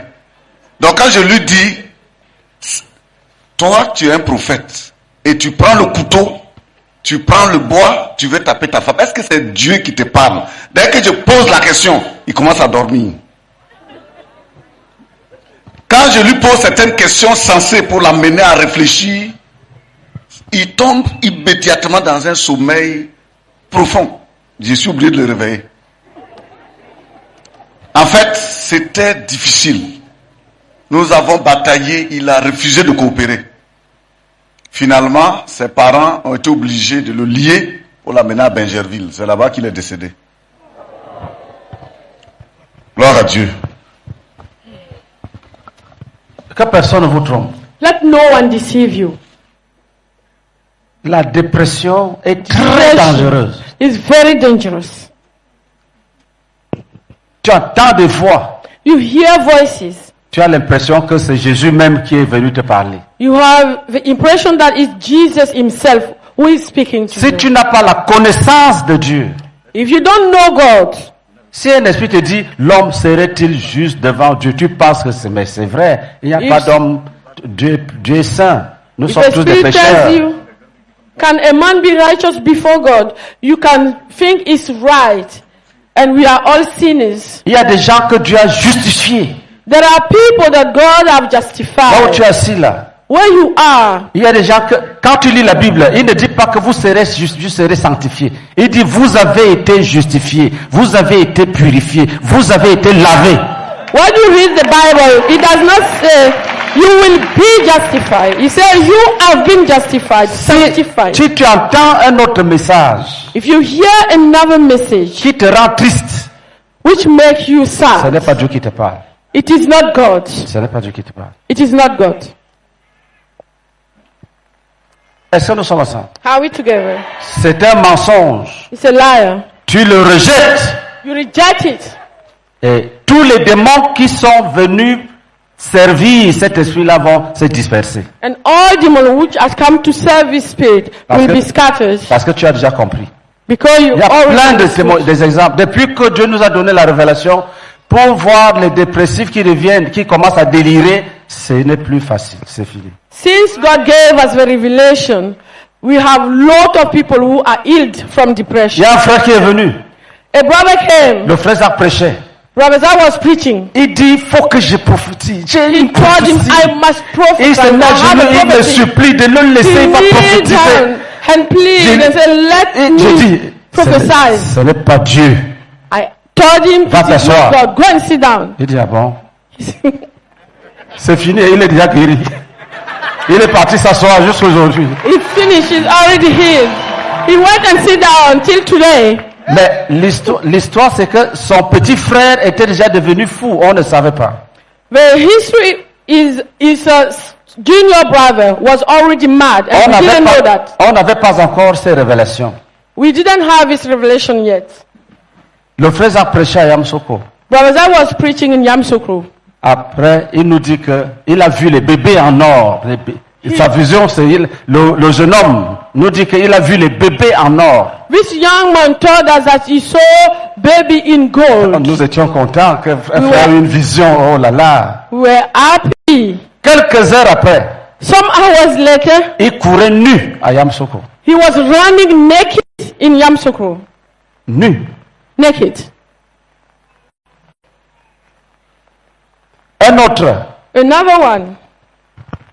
Donc quand je lui dis, toi tu es un prophète, et tu prends le couteau, tu prends le bois, tu veux taper ta femme. Est-ce que c'est Dieu qui te parle? Dès que je pose la question, il commence à dormir. Quand je lui pose certaines questions sensées pour l'amener à réfléchir, il tombe immédiatement dans un sommeil profond. Je suis obligé de le réveiller. En fait, c'était difficile. Nous avons bataillé, il a refusé de coopérer. Finalement, ses parents ont été obligés de le lier pour l'amener à Bingerville. C'est là-bas qu'il est décédé. Gloire à Dieu. Que personne ne vous trompe. Let no one deceive you. La dépression est très dangereuse. It's very dangerous. Tu entends des voix. You hear voices. Tu as l'impression que c'est Jésus même qui est venu te parler. You have the impression that it's Jesus himself who is speaking to Si you. tu n'as pas la connaissance de Dieu, If you don't know God, si un esprit te dit, l'homme serait-il juste devant Dieu, tu penses que c'est, mais c'est vrai. Il n'y a If- pas d'homme, Dieu est saint. Nous if sommes the tous des Spirit pécheurs. tells you, can a man be righteous before God? You can think it's right. And we are all sinners. Il y a des gens que Dieu a justifiés. There are people that God have Là où tu justified. es assis là. Where you are, Il y a des gens que, quand tu lis la Bible, il ne dit pas que vous serez sanctifiés. Il dit, vous avez été justifiés. Vous avez été purifiés. Vous avez été lavés. when you read the Bible, it does not say you will be justified. It says you have been justified, sanctified. Si tu entends un autre message If you hear another message qui te rend triste, which makes you ce n'est sad, pas Dieu qui te parle. it is not God. Ce n'est pas Dieu qui te parle. It is not God. Est-ce que nous sommes ensemble? Are we together? C'est un mensonge. It's a liar. Tu le rejettes. You reject it. Et tous les démons qui sont venus servir cet esprit-là vont se disperser. And all demons which has come to serve His Spirit will be scattered Parce que tu as déjà compris. because you Il y a plein already de understood. des exemples. Depuis que Dieu nous a donné la révélation, pour voir les dépressifs qui reviennent, qui commencent à délirer, ce n'est plus facile. C'est fini. Since God gave us the revelation, we have lot of people who are healed from Il depression. y a un frère qui est venu. A brother came. Le frère Zach prêchait. Brother Zach was preaching. Il dit, il faut que je prophétise. J'ai He une told him, prophétie. I must Il prophesy. se met Now à have genoux, a il me prophecy. supplie de le laisser, il va He kneel prophétiser. down and plead J'ai- and say, let Je me dis, prophesy. ce n'est pas Dieu. I told him, Va it is t'asseoir. not God. Go and sit down. Il dit, ah bon? C'est fini, il est déjà guéri. Il est parti s'asseoir jusqu'aujourd'hui. He finished. He's already healed. He went and sit down until today. Mais l'histoire, c'est que son petit frère était déjà devenu fou. On ne savait pas. The history is his junior brother was already mad and we didn't know that. On n'avait pas encore ces révélations. We didn't have his revelation yet. Le frère a prêché à Yamsoko. Brother Zach was preaching in Yamsokro. Après, il nous dit que il a vu les bébés en or. Sa vision, c'est le jeune homme nous dit qu'il a vu les bébés en or. This young man told us that he saw baby in gold. Nous étions contents que frère a eu une vision. Oh là là. We were happy. Quelques heures après, Some hours later, il courait nu à Yamsoko. he was running naked in Yamsokro. Nu. Naked. Un autre. Another one.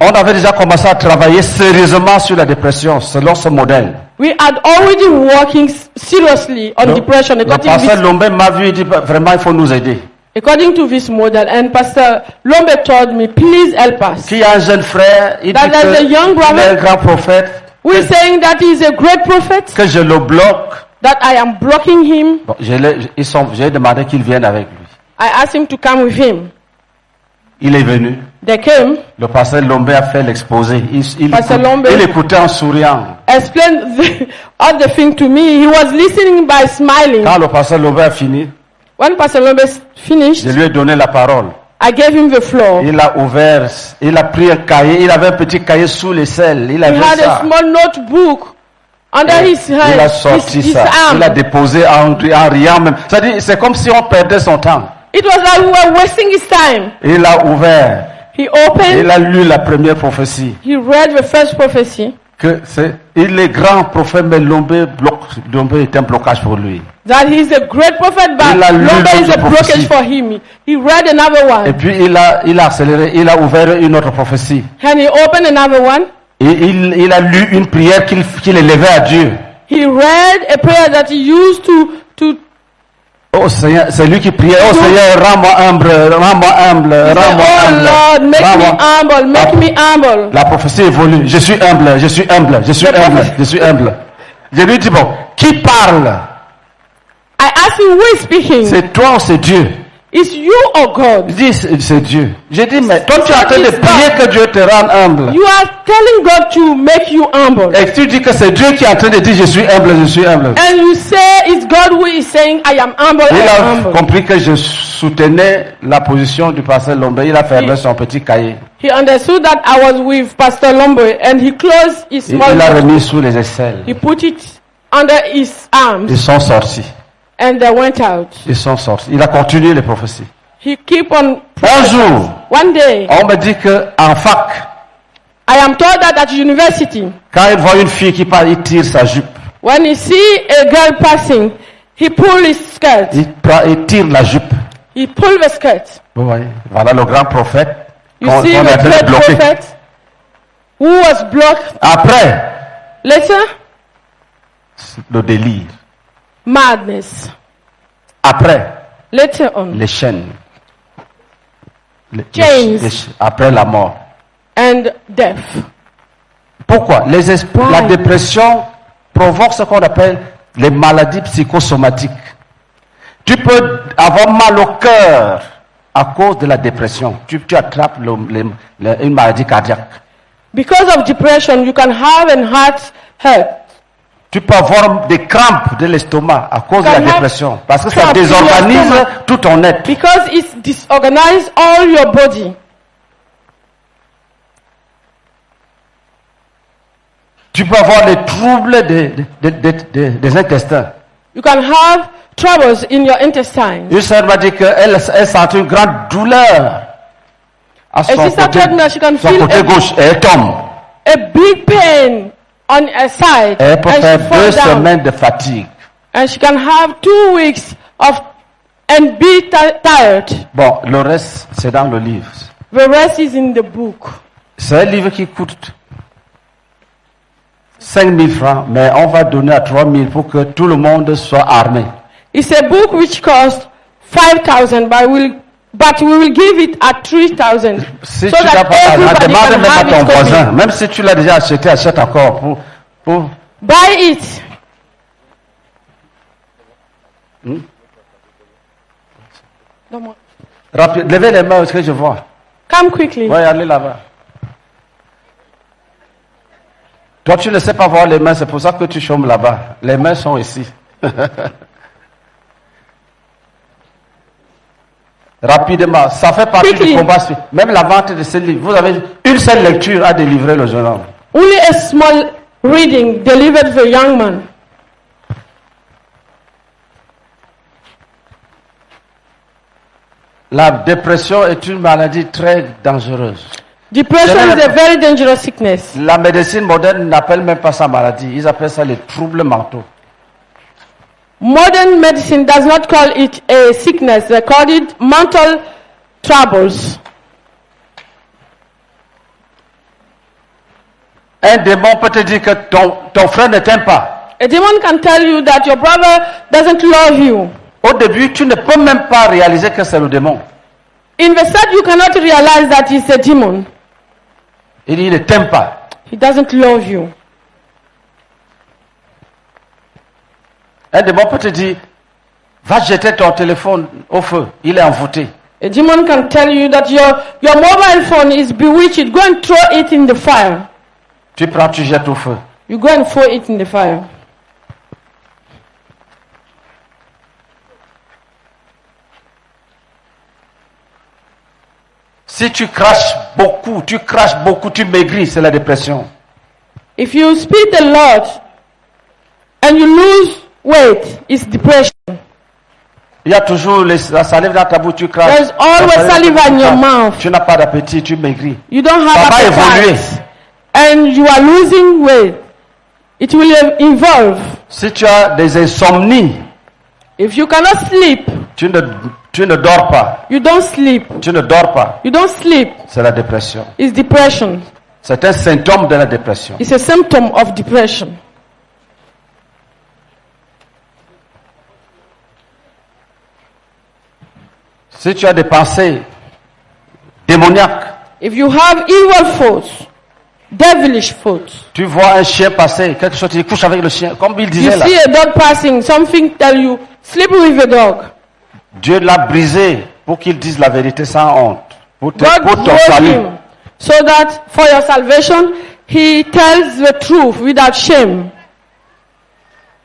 On avait déjà commencé à travailler sérieusement sur la dépression selon ce modèle. We had already working seriously on depression Le pasteur Lombe m'a vu et dit vraiment il faut nous aider. according to this model. And Pastor Lombe told me, please help us. Qu'il y a un jeune frère, il dit That there's a young qu'il est un brother. grand prophète, We're saying that he is a great prophet, que je le bloque. that I am blocking him. Bon, j'ai demandé qu'il vienne avec lui. I asked him to come with him. Il est venu. They came, Le pasteur Lombe a fait l'exposé. Pasteur Lombe- Il écoutait en souriant. explained all the thing to me. He was listening by smiling. Quand le pasteur Lombe a fini, When Pastor Lombe finished, je lui ai donné la parole. I gave him the floor. Il a ouvert, il a pris un cahier, il avait un petit cahier sous l'aisselle. Il He avait had a ça. small notebook under his hand, Il a sorti his ça. arm. Il a déposé en riant même. C'est-à-dire, c'est comme si on perdait son temps. It was like we were wasting his time. Il a ouvert. He opened, Il a lu la première prophétie. he read the first prophecy, Il est grand prophète, mais Lombe est un blocage pour lui. that he is a great prophet, but Il a lu Lombe is a l'autre prophétie. blockage for him. He read another Et one, puis il a accéléré, il a ouvert une autre prophétie. and he opened another one. Et il a lu une prière qu'il élevait à Dieu. He read a prayer that he used to Oh Seigneur, c'est lui qui priait. Oh Seigneur, rends-moi humble, rends-moi humble, say, rends-moi oh humble. Lord, make me Rends-moi- humble, make me humble. La prophétie évolue. Je suis humble, je suis humble, je suis La humble, prophétie- je suis humble. Je lui dis, bon, qui parle? I asked him, who is speaking? C'est toi ou c'est Dieu? Is you or God? Il dit, c'est Dieu. J'ai dit, mais toi tu es en train de prier que Dieu te rende humble. You are telling God to make you humble. Et tu dis que c'est Dieu qui est en train de dire, je suis humble, je suis humble. And you say it's God who is saying, I am humble, I Il am a humble. compris que je soutenais la position du pasteur Lombe. Il a fermé son petit cahier. He understood that I was with Pastor Lombo, and he closed his Il small l'a book. remis sous les aisselles. He put it under his arms, Ils sont sortis. and they went out. Ils sont sortis. Il a continué les prophéties. He keep on. Un jour, One day, on me dit que en fac, I am told that at university, quand il voit une fille qui parle, il tire sa jupe. when he see a girl passing, he pull his skirt. Il tire la jupe. He pull the skirt. Vous voyez, voilà le grand prophète. You qu'on see est en the train de great bloquer. prophet who was blocked. Après, Later, le délire. madness. Après, Later on, les chaînes. Chains. Après la mort. and death. Pourquoi? Why? La dépression provoque ce qu'on appelle les maladies psychosomatiques. Tu peux avoir mal au cœur à cause de la dépression. Tu attrapes une maladie cardiaque. Because of depression, you can have an heart hurt. Tu peux avoir des crampes de l'estomac à cause de la Can have dépression. Parce que ça cramps in your désorganise stomach. tout ton être. Because it's disorganized all your body. Tu peux avoir des troubles des intestins. You can have troubles in your intestines. Une sœur m'a dit qu'elle sentait une grande douleur à son sister côté, told me that she can son feel côté gauche. Et elle tombe. A big pain on her side, Elle peut and faire she 2 falls down. semaines de fatigue. And she can have 2 weeks of and be tired. Bon, le reste, c'est dans le livre. The rest is in the book. C'est un livre qui coûte 5 000 francs, mais on va donner à 3 000 pour que tout le monde soit armé. It's a book which costs 5,000, but we will give it at 3,000, Si so tu n'as that pas l'argent, everybody demande can même à have ton it voisin. copy. Même si tu l'as déjà acheté, achète encore pour Buy it. rapide. Levez les mains, est-ce que je vois? Come quickly. Ouais, allez là-bas. Toi, tu ne sais pas voir les mains, c'est pour ça que tu chômes là-bas. Les mains sont ici. Rapidement, ça fait partie Quickly. du combat. Même la vente de ce livre, vous avez une seule lecture à délivrer le jeune homme. Only a small reading delivered the young man. La dépression est une maladie très dangereuse. Depression is a very dangerous sickness. La médecine moderne n'appelle même pas ça maladie, ils appellent ça les troubles mentaux. Modern medicine does not call it a sickness. They call it mental troubles. Un démon peut te dire que ton frère ne t'aime pas. A demon can tell you that your brother doesn't love you. Au début, tu ne peux même pas réaliser que c'est le démon. In the start, you cannot realize that it's a demon. Il ne t'aime pas. He doesn't love you. Un démon peut te dire, va jeter ton téléphone au feu, il est envoûté. A demon can tell you that your mobile phone is bewitched. Go and throw it in the fire. Tu prends, tu jettes au feu. You go and throw it in the fire. Si tu craches beaucoup, tu maigris, c'est la dépression. If you speak a lot and you lose weight, it's depression. Il y a toujours la salive dans ta bouche, tu craches. There's always saliva in your mouth. Tu n'as pas d'appétit, tu maigris. You don't Ça have va évoluer. appetite. And you are losing weight. It will evolve. Si tu as des insomnies, If you cannot sleep, tu ne dors pas. you don't sleep. Tu ne dors pas. You don't sleep. C'est la dépression. It's depression. C'est un symptôme de la dépression. It's a symptom of depression. Si tu as des pensées démoniaques, If you have evil thoughts, devilish thoughts, tu vois un chien passer, quelque chose, tu couches avec le chien, comme il you disait là. see a dog passing, something tell you, sleep with a dog. Dieu l'a brisé pour qu'il dise la vérité sans honte. Pour God ton broke salut. him so that for your salvation, he tells the truth without shame.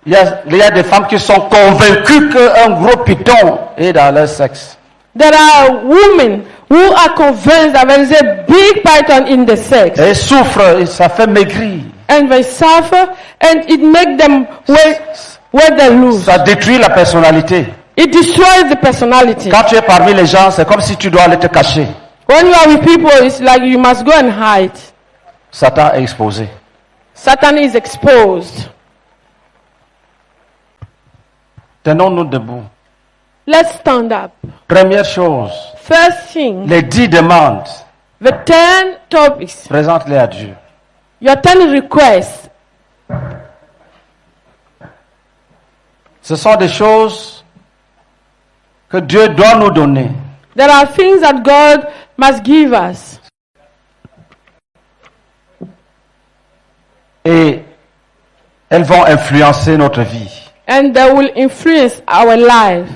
Il y a des femmes qui sont convaincues qu'un gros python est dans leur sexe. There are women who are convinced that there is a big python in the sex. Et elles souffrent, et ça fait maigrir. And they suffer and it makes them where they lose. Ça détruit la personnalité. It destroys the personality. Quand tu es parmi les gens, c'est comme si tu dois aller te cacher. When you are with people, it's like you must go and hide. Satan est exposé. Satan is exposed. Tenons-nous debout. Let's stand up. Première chose, First thing, les 10 demandes, the 10 topics, présente-les à Dieu. your 10 requests. Ce sont des choses que Dieu doit nous donner. There are things that God must give us. Et elles vont influencer notre vie. And they will influence our lives.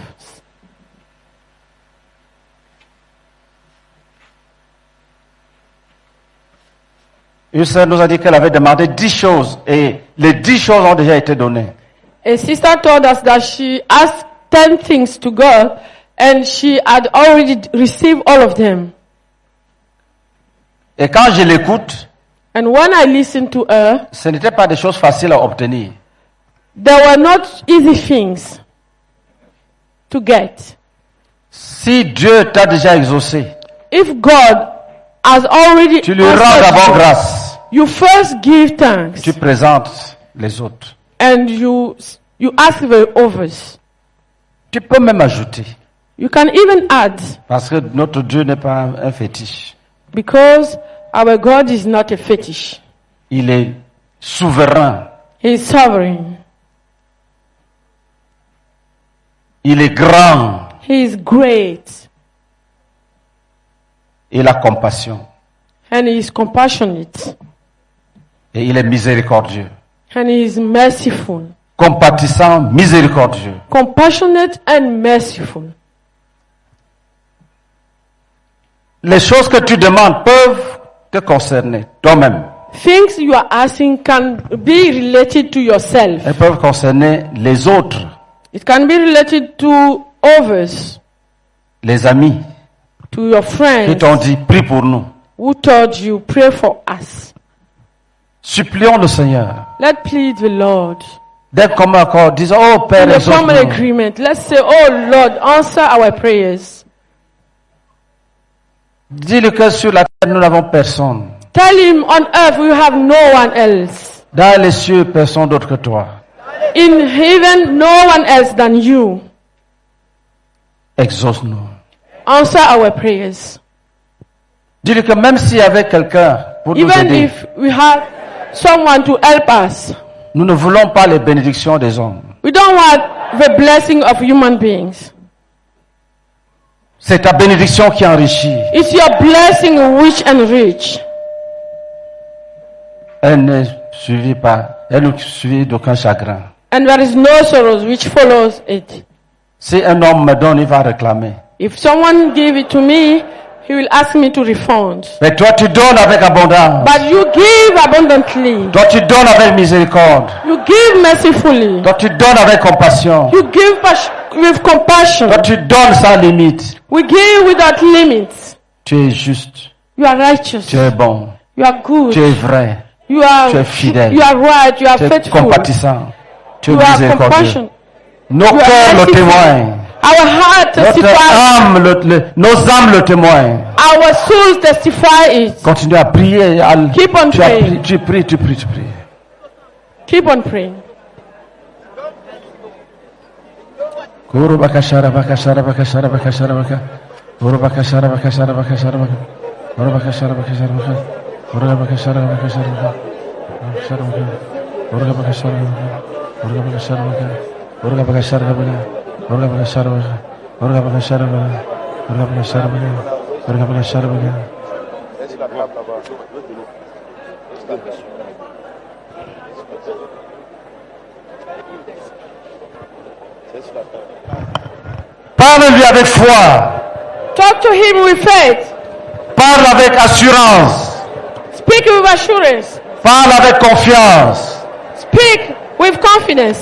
Une sœur nous a dit qu'elle avait demandé 10 choses et les 10 choses ont déjà été données. A sister told us that she asked 10 things to God and she had already received all of them. Et quand je l'écoute, And when I listened to her, ce n'était pas des choses faciles à obtenir. there were not easy things to get. Si Dieu t'a déjà exaucé, If God has already tu lui rends answered d'abord you, grâce. you first give thanks Tu présentes les autres. and you ask the others. Tu peux même ajouter. You can even add, Parce que notre Dieu n'est pas un fétiche. because our God is not a fetish. Il est souverain. He is sovereign. Il est grand. He is great. Il a compassion. And he is compassionate. Et il est miséricordieux. And he is merciful. Compatissant, miséricordieux. Compassionate and merciful. Les choses que tu demandes peuvent te concerner toi-même. Things you are asking can be related to yourself. Elles peuvent concerner les autres, It can be related to others, les amis to your qui friends t'ont dit prie pour nous. who told you, pray for us. Supplions le Seigneur. Let's plead the Lord. D'un commun accord, disons, oh Père, In a common exauce-nous. agreement, let's say, oh Lord, answer our prayers. Dis-le que sur la terre, nous n'avons personne. Tell him on earth we have no one else. Dans les cieux, personne d'autre que toi. In heaven, no one else than you. Exauce-nous. Answer our prayers. Dis-le que même s'il y avait quelqu'un pour nous Even aider, if we have someone to help us, nous ne voulons pas les bénédictions des hommes. we don't want the blessing of human beings. C'est ta bénédiction qui enrichit. It's your blessing rich and rich. Elle ne suivit d'aucun chagrin. And there is no sorrows which follows it. Si un homme me donne, il va réclamer. If someone give it to me, he will ask me to refund. Mais toi, tu donnes avec abondance. But you give abundantly. Toi, tu donnes avec miséricorde. You give mercifully. Toi, tu donnes avec compassion. You give with compassion. Toi, tu donnes sans limite. We give without limits. Tu es juste. You are righteous. Tu es bon. You are good. Tu es vrai. You are, tu es fidèle. You are right. You are tu es faithful. compatissant. Tu es You are miséricordieux. compassion. Nos You are cœurs le merciful. témoignent. Our heart testifies. Nos âmes le témoignent. Our souls testify it. Continue à prier. Keep on praying. Tu pries. Keep on praying. Guru bakashara bakashara bakashara bakashara baka. Guru bakashara bakashara bakashara baka. Guru bakashara bakashara baka. Guru bakashara bakashara baka. Guru bakashara baka. Guru bakashara baka. Guru bakashara baka. Guru bakashara baka. Guru bakashara baka. Guru bakashara baka. Guru bakashara baka. Parle-lui avec foi. Talk to him with faith. Parle avec assurance. Speak with assurance. Parle avec confiance. Speak with confidence.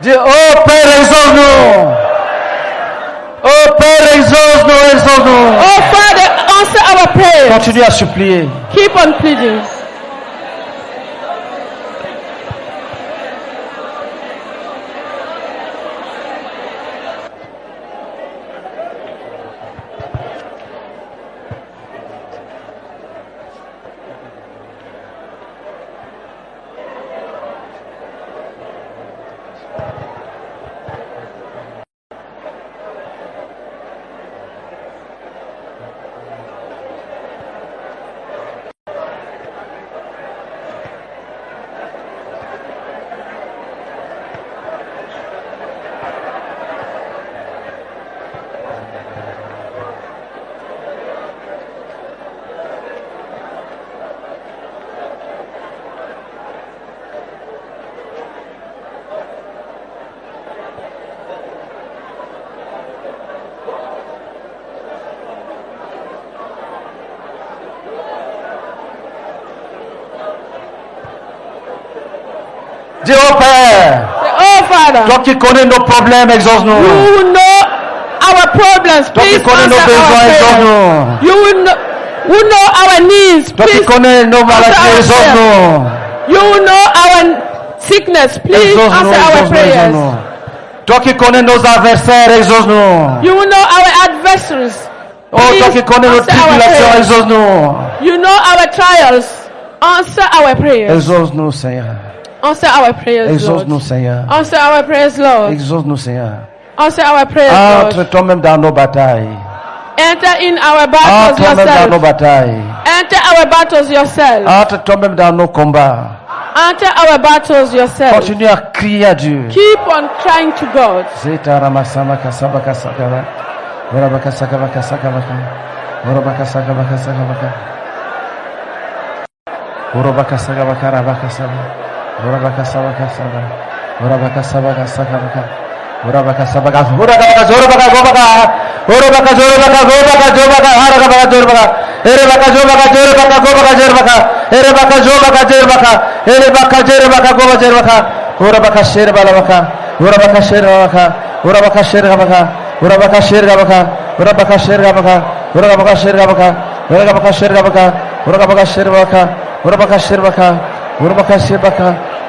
Dis, oh Père, exauce-nous. Oh Père, exauce-nous, exauce-nous. Oh Father, answer our prayer. Continue à supplier. Keep on pleading. Dis, oh Père, Oh Father, toi qui connais nos problèmes, exauce-nous. you will know our problems. Toi qui Please connais nos answer besoins, our prayers. exauce-nous. You will know our needs. Toi qui Please connais nos maladies, answer our exauce-nous. You will know our sickness. Please Exauce-nous, answer our exauce-nous, prayers. exauce-nous. Toi qui connais nos adversaires, exauce-nous. You will know our adversaries. Oh, toi qui connais nos answer our tribulations, prayers. exauce-nous. You know our trials. Answer our prayers. Exauce-nous, Seigneur. Answer our prayers, Exauce-nous, Lord. Seigneur. Answer our prayers, Lord. Exauce-nous, Seigneur. Answer our prayers, Entre Lord. toi-même dans nos batailles. Enter in our Entre battles toi-même dans nos yourself. batailles. Enter our battles yourself. Entre toi-même dans nos combats. Enter our battles yourself. Continue à crier à Dieu. Keep on crying to God.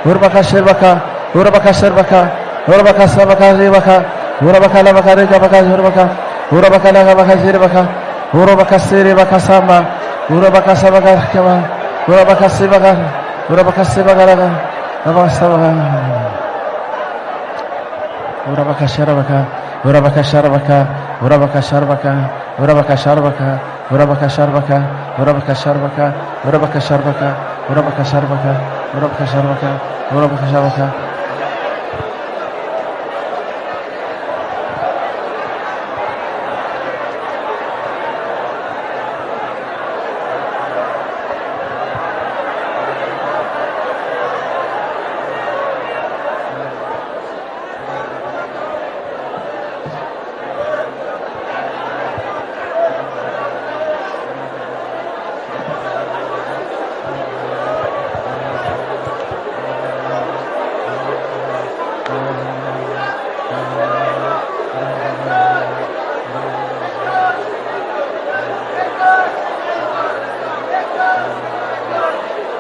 Urabaka Sherbaka, Urabaka Sherbaka, Urabaka Sabaka Rebaka, Urabaka Lavaka Rebaka Urabaka, Urabaka Lavaka Sherbaka, Urabaka Serebaka Sama, Urabaka Sabaka Kama, Urabaka Sebaka, Urabaka Sebaka, Urabaka Sabaka, Urabaka Sherbaka, Urabaka Sherbaka, Urabaka Sherbaka, Urabaka Sherbaka, Urabaka Sherbaka, Urabaka Sherbaka, Urabaka Sherbaka, Urabaka Sherbaka, Urabaka Sherbaka, Urabaka Sherbaka.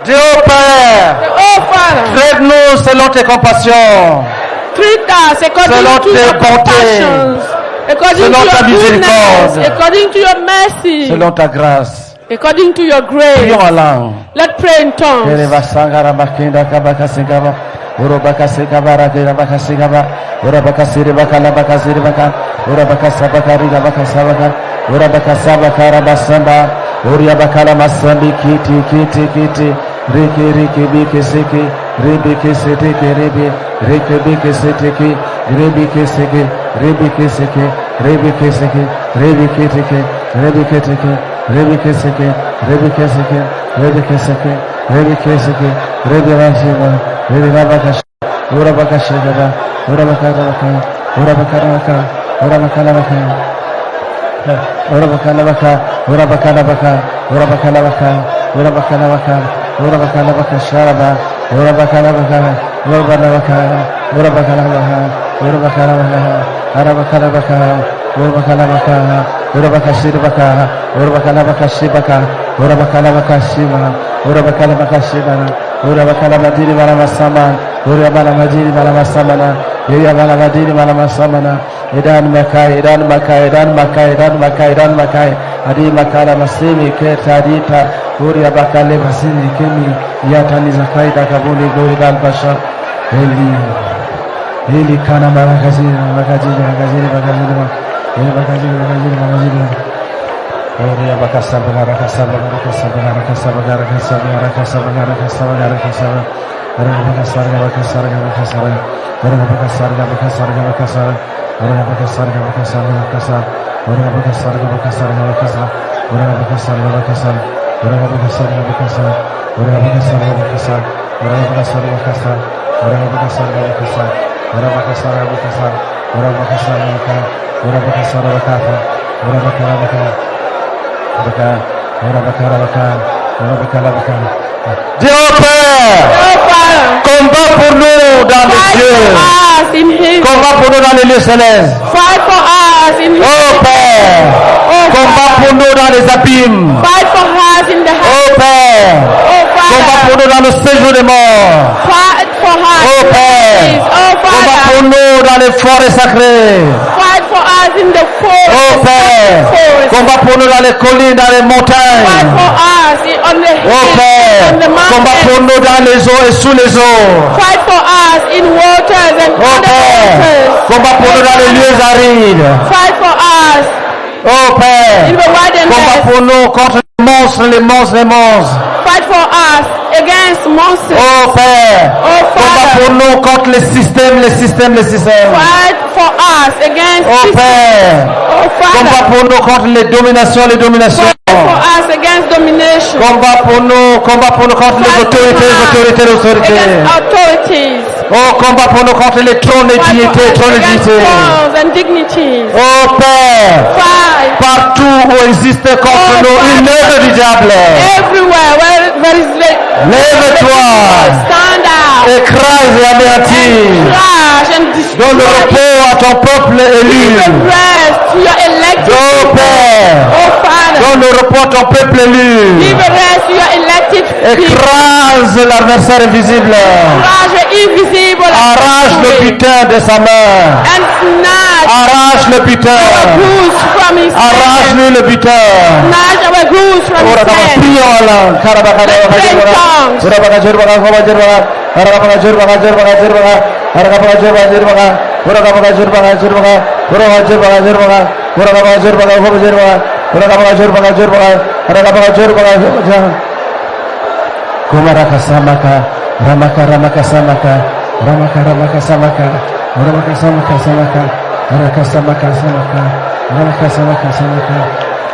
Dieu Père, Oh Father, traite-nous selon tes compassions, treat us according Selon to tes your bontés, compassions, according selon to ta your goodness, miséricorde, according to your mercy, selon ta grâce. according to your grace. Prions en langue. Let's pray in tongues. Kereva sangara makinda kabaka singaba, urabaka singaba rakira baka singaba, urabaka siribaka labaka siribaka, urabaka sabaka riga baka sabaka, urabaka sabaka rabasamba, urabaka la masambi kiti kiti kiti, riki riki biki siki, ribiki sitiki ribi, riki biki sitiki, ribiki siki, ribiki siki, ribiki siki, ribiki tiki, ribiki tiki, ribiki siki, ribiki siki, ribiki siki, ribiki siki, ribiki rashida, ribiki rabakash, urabaka shigaba, urabaka rabaka, urabaka rabaka, urabaka rabaka, urabaka rabaka, urabaka rabaka, urabaka rabaka, urabaka rabaka, urabaka rabaka sharaba, urabaka rabaka, urabaka rabaka, urabaka rabaka, urabaka rabaka, arabaka rabaka, urabaka rabaka, urabaka shirabaka, urabaka rabaka shibaka, urabaka rabaka shiba, urabaka rabaka shibana, urabaka rabadiri baramasama, urabaka rabadiri baramasama, urabaka rabadiri baramasama, idan makai, idan makai, idan makai, idan makai, idan makai, adi makala masimi ketadita, urabaka le masimi kemi, yatani zakai dakabuli gori dalbasha, Eli kana magazine, Oria bakasa bagara kasa bagara kasa bagara kasa bagara kasa bagara kasa bagara kasa bagara kasa orang bakasa bagara kasa bagara kasa orang bakasa bagara kasa bagara kasa orang bakasa bagara kasa bagara kasa orang bakasa bagara kasa bagara kasa orang bakasa bagara kasa orang bakasa bagara kasa orang bakasa bagara kasa orang bakasa bagara kasa orang bakasa bagara kasa orang bakasa bagara kasa orang bakasa bagara kasa orang bakasa bagara kasa orang bakasa bagara Dieu Père, combat pour nous dans les cieux, combat pour nous dans les lieux célestes. Fight for us in Oh Père, combat pour nous dans les abîmes. Fight for us in the Oh Père, combat pour nous dans le séjour des morts. Fight for us Oh Père, combat pour nous dans les forêts sacrées. Fight for us in the forest. Oh Père, combat pour nous dans les collines, dans les Fight montagnes. for us on the Oh hills, Père, on the combat mountains. pour nous dans les eaux et sous les eaux. Fight for us in waters and Oh under Père, waters. combat pour nous dans les lieux arides. Fight for us Oh Père, in the combat wilderness. pour nous contre les monstres, les monstres, les monstres. Fight for us against monsters. Oh Père, Oh combat Father, pour nous contre les systèmes, les systèmes, les systèmes. fight for us against Oh systems. Père, Oh combat Father, pour nous contre les dominations, les dominations. fight for us against domination. Combat pour nous contre les Fight for autorités, les us autorités, les autorités. against authorities. Oh, combat pour nous contre les trônes et Fight for dignités, us trônes et against dignités. thrones and dignities. Oh Père, Fight partout où existe contre nous une œuvre du diable, everywhere where there is lève-toi, stand out. écrase et anéantis. Crash and destroy. Donne le repos à ton peuple élu. Give the rest to your elected Oh people. Père, Oh Father, donne le repos à ton peuple élu. give a rest to your elected Écrase l'adversaire invisible. Crush the invisible Arrache le adversary butin de sa main. and snatch Arrache le our butin. goods from his hand. Arrache-lui le butin. Snatch our goods from his hand. Prions en langue. Kumaraka samaka, ramaka ramaka samaka, ramaka ramaka samaka, ramaka samaka samaka, ramaka samaka samaka, ramaka samaka samaka.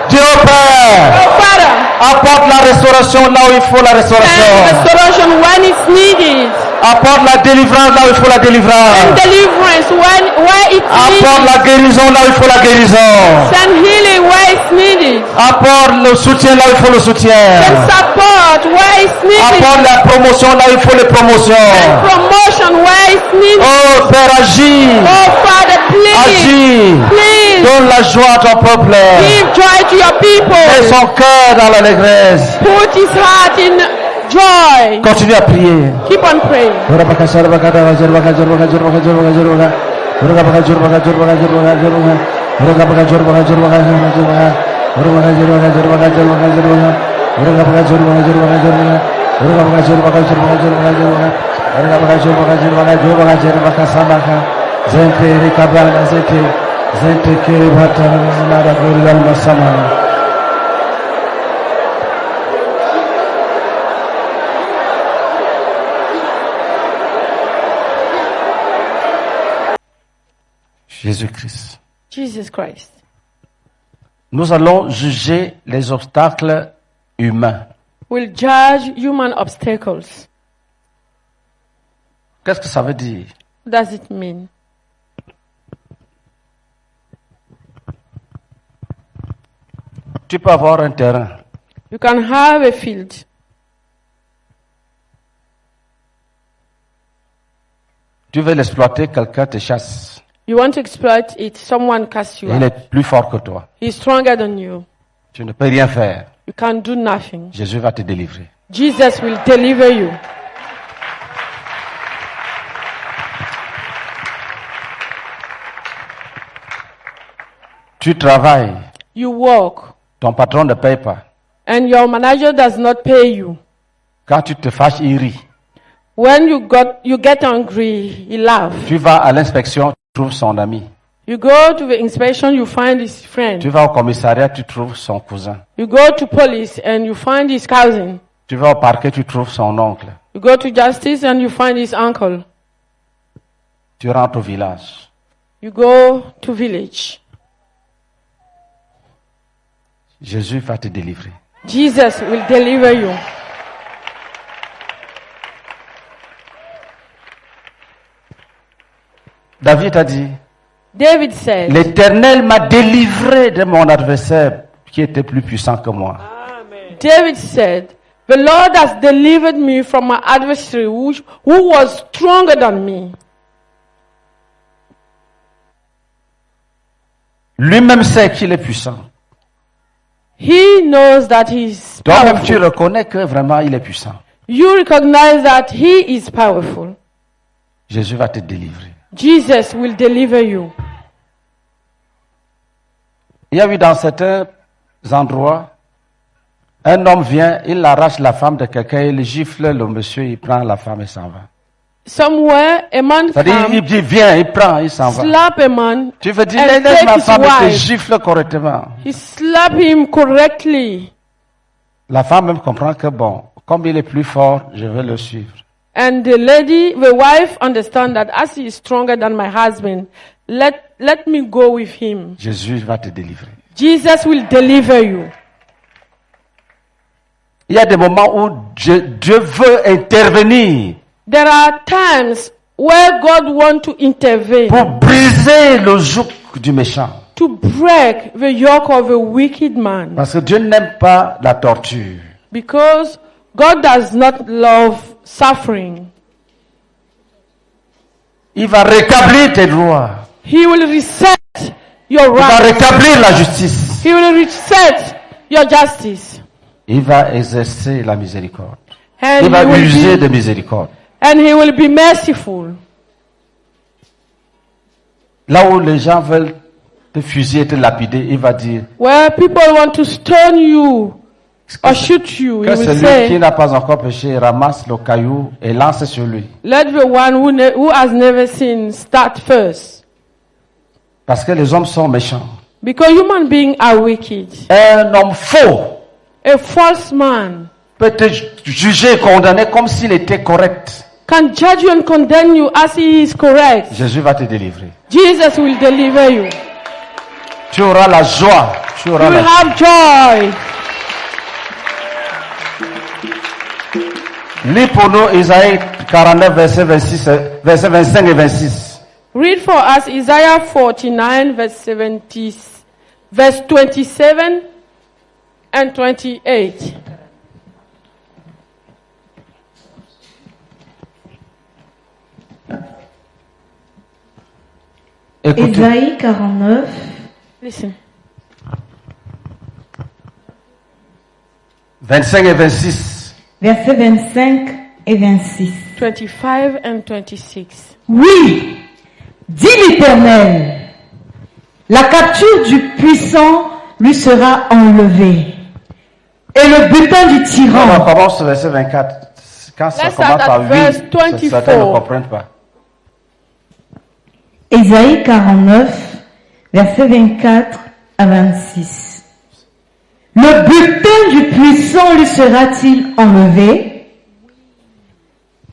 Dieu Père, Oh Father, apporte la restauration là où il faut la send restauration. restoration when it's needed. Apporte la délivrance là où il faut la And délivrance. deliverance where it's Apporte needed. la guérison là où il faut la guérison. Send healing where it's needed. Apporte le soutien là où il faut le soutien. Send support where it's needed. Apporte la promotion là où il faut les promotions. Promotion where it's needed. Oh Père, agis. Oh Father, please, Agis. please Donne la joie à ton peuple. give joy to your Mets people. son cœur dans l'allégresse. Put his heart in joy. Continue à prier. Keep on praying. Jésus-Christ. Jesus Christ. Nous allons juger les obstacles humains. Will judge human obstacles. Qu'est-ce que ça veut dire? What does it mean? Tu peux avoir un terrain. You can have a field. Tu veux l'exploiter, quelqu'un te chasse. You want to exploit it. Someone casts you Il out. est plus fort que toi. He's stronger than you. Tu ne peux rien faire. You can do nothing. Jésus va te délivrer. Jesus will deliver you. Tu travailles. You work Ton patron ne paye pas. and your manager does not pay you. Quand tu te fâches, il rit. When you get angry, he laughs. Tu vas à l'inspection, tu trouves son ami. You go to the inspection, you find his Tu friend. vas au commissariat, tu trouves son cousin. You go to police and you find his cousin. Tu vas au parquet, tu trouves son oncle. You go to justice and you find his uncle. Tu rentres au village. You go to village. Jésus va te délivrer. Jesus will deliver you. David a dit, David said, l'Éternel m'a délivré de mon adversaire qui était plus puissant que moi. David said, the Lord has delivered me from my adversary who was stronger than me. Lui-même sait qu'il est puissant. He knows that he is Toi-même, tu powerful. reconnais que vraiment il est puissant. You recognize that he is powerful. Jésus va te délivrer. Jesus will deliver you. Il y a eu dans certains endroits, un homme vient, il arrache la femme de quelqu'un, il gifle le monsieur, il prend la femme et s'en va. Somewhere, a man C'est-à-dire, il comes, dit, viens, il prend, il s'en va. slap a man, Tu veux dire, and laisse take ma his femme et te wife. gifle correctement. He slap him correctly. La femme même comprend que bon, comme il est plus fort, je vais le suivre. And the wife understand that as he is stronger than my husband, let me go with him. Jésus va te délivrer. Jesus will deliver you. Il y a des moments où Dieu veut intervenir There are times where God wants to intervene pour briser le joug du méchant. to break the yoke of a wicked man. Parce que Dieu n'aime pas la torture. Because God does not love suffering. Il va rétablir tes droits. He will reset your Il va rights. rétablir la justice. He will reset your justice. il va exercer la miséricorde. And Il va he will user be, de miséricorde. and he will be merciful. Là où les gens veulent te fusiller, te lapider, il va dire Where people want to stone you or shoot you, he que will celui qui say, n'a pas encore péché ramasse le caillou et lance sur lui. let the one who has never sinned start first. Parce que les hommes sont méchants. Because human beings are wicked. Un homme faux A false man peut te juger et condamner comme s'il était correct. can judge you and condemn you as he is correct. Jésus va te délivrer. Jesus will deliver you. Tu auras la joie. Tu You auras will la have joy. Lis pour nous Isaïe 49, verset 25 et 26. Read for us Isaiah 49, verse 27 and 28. Écoutez, Ésaïe 49, Listen. 25 et 26. versets 25 et 26. 25 and 26. Oui, dit l'Éternel, la capture du puissant lui sera enlevée, et le butin du On tyran. commence au verset 24. Quand ça Let's commence start par at 8, verse 24. certains ne comprennent pas. Ésaïe 49, versets 24 à 26. Le butin du puissant lui sera-t-il enlevé?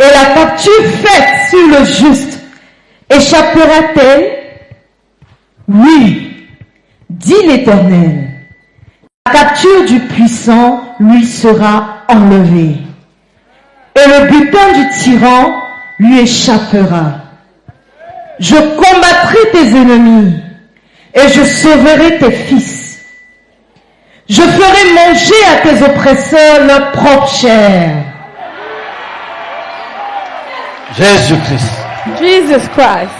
Et la capture faite sur le juste échappera-t-elle? Oui, dit l'Éternel. La capture du puissant lui sera enlevée. Et le butin du tyran lui échappera. Je combattrai tes ennemis et je sauverai tes fils. Je ferai manger à tes oppresseurs leur propre chair. Jésus-Christ. Jesus Christ.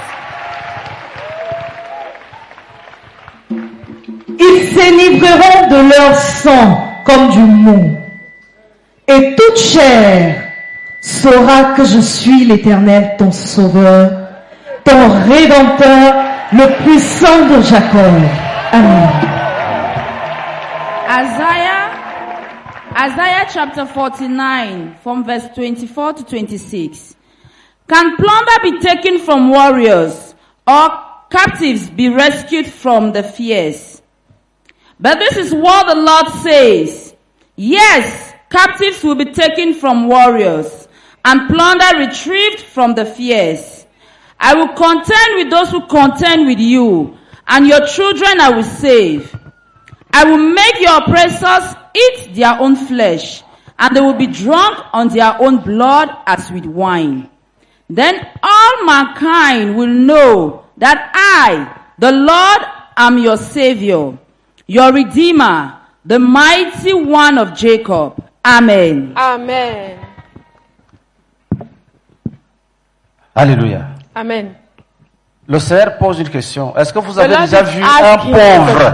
Ils s'énivreront de leur sang comme du mou. Et toute chair saura que je suis l'Éternel, ton sauveur, ton rédempteur, le puissant de Jacob. Amen. Isaiah chapter 49 from verse 24 to 26. Can plunder be taken from warriors or captives be rescued from the fierce? But this is what the Lord says. Yes, captives will be taken from warriors and plunder retrieved from the fierce. I will contend with those who contend with you, and your children I will save. I will make your oppressors eat their own flesh, and they will be drunk on their own blood as with wine. Then all mankind will know that I, the Lord, am your Savior, your Redeemer, the mighty one of Jacob. Amen. Amen. Alléluia. Amen. Le Seigneur pose une question. Est-ce que vous The avez Lord déjà is vu un asking pauvre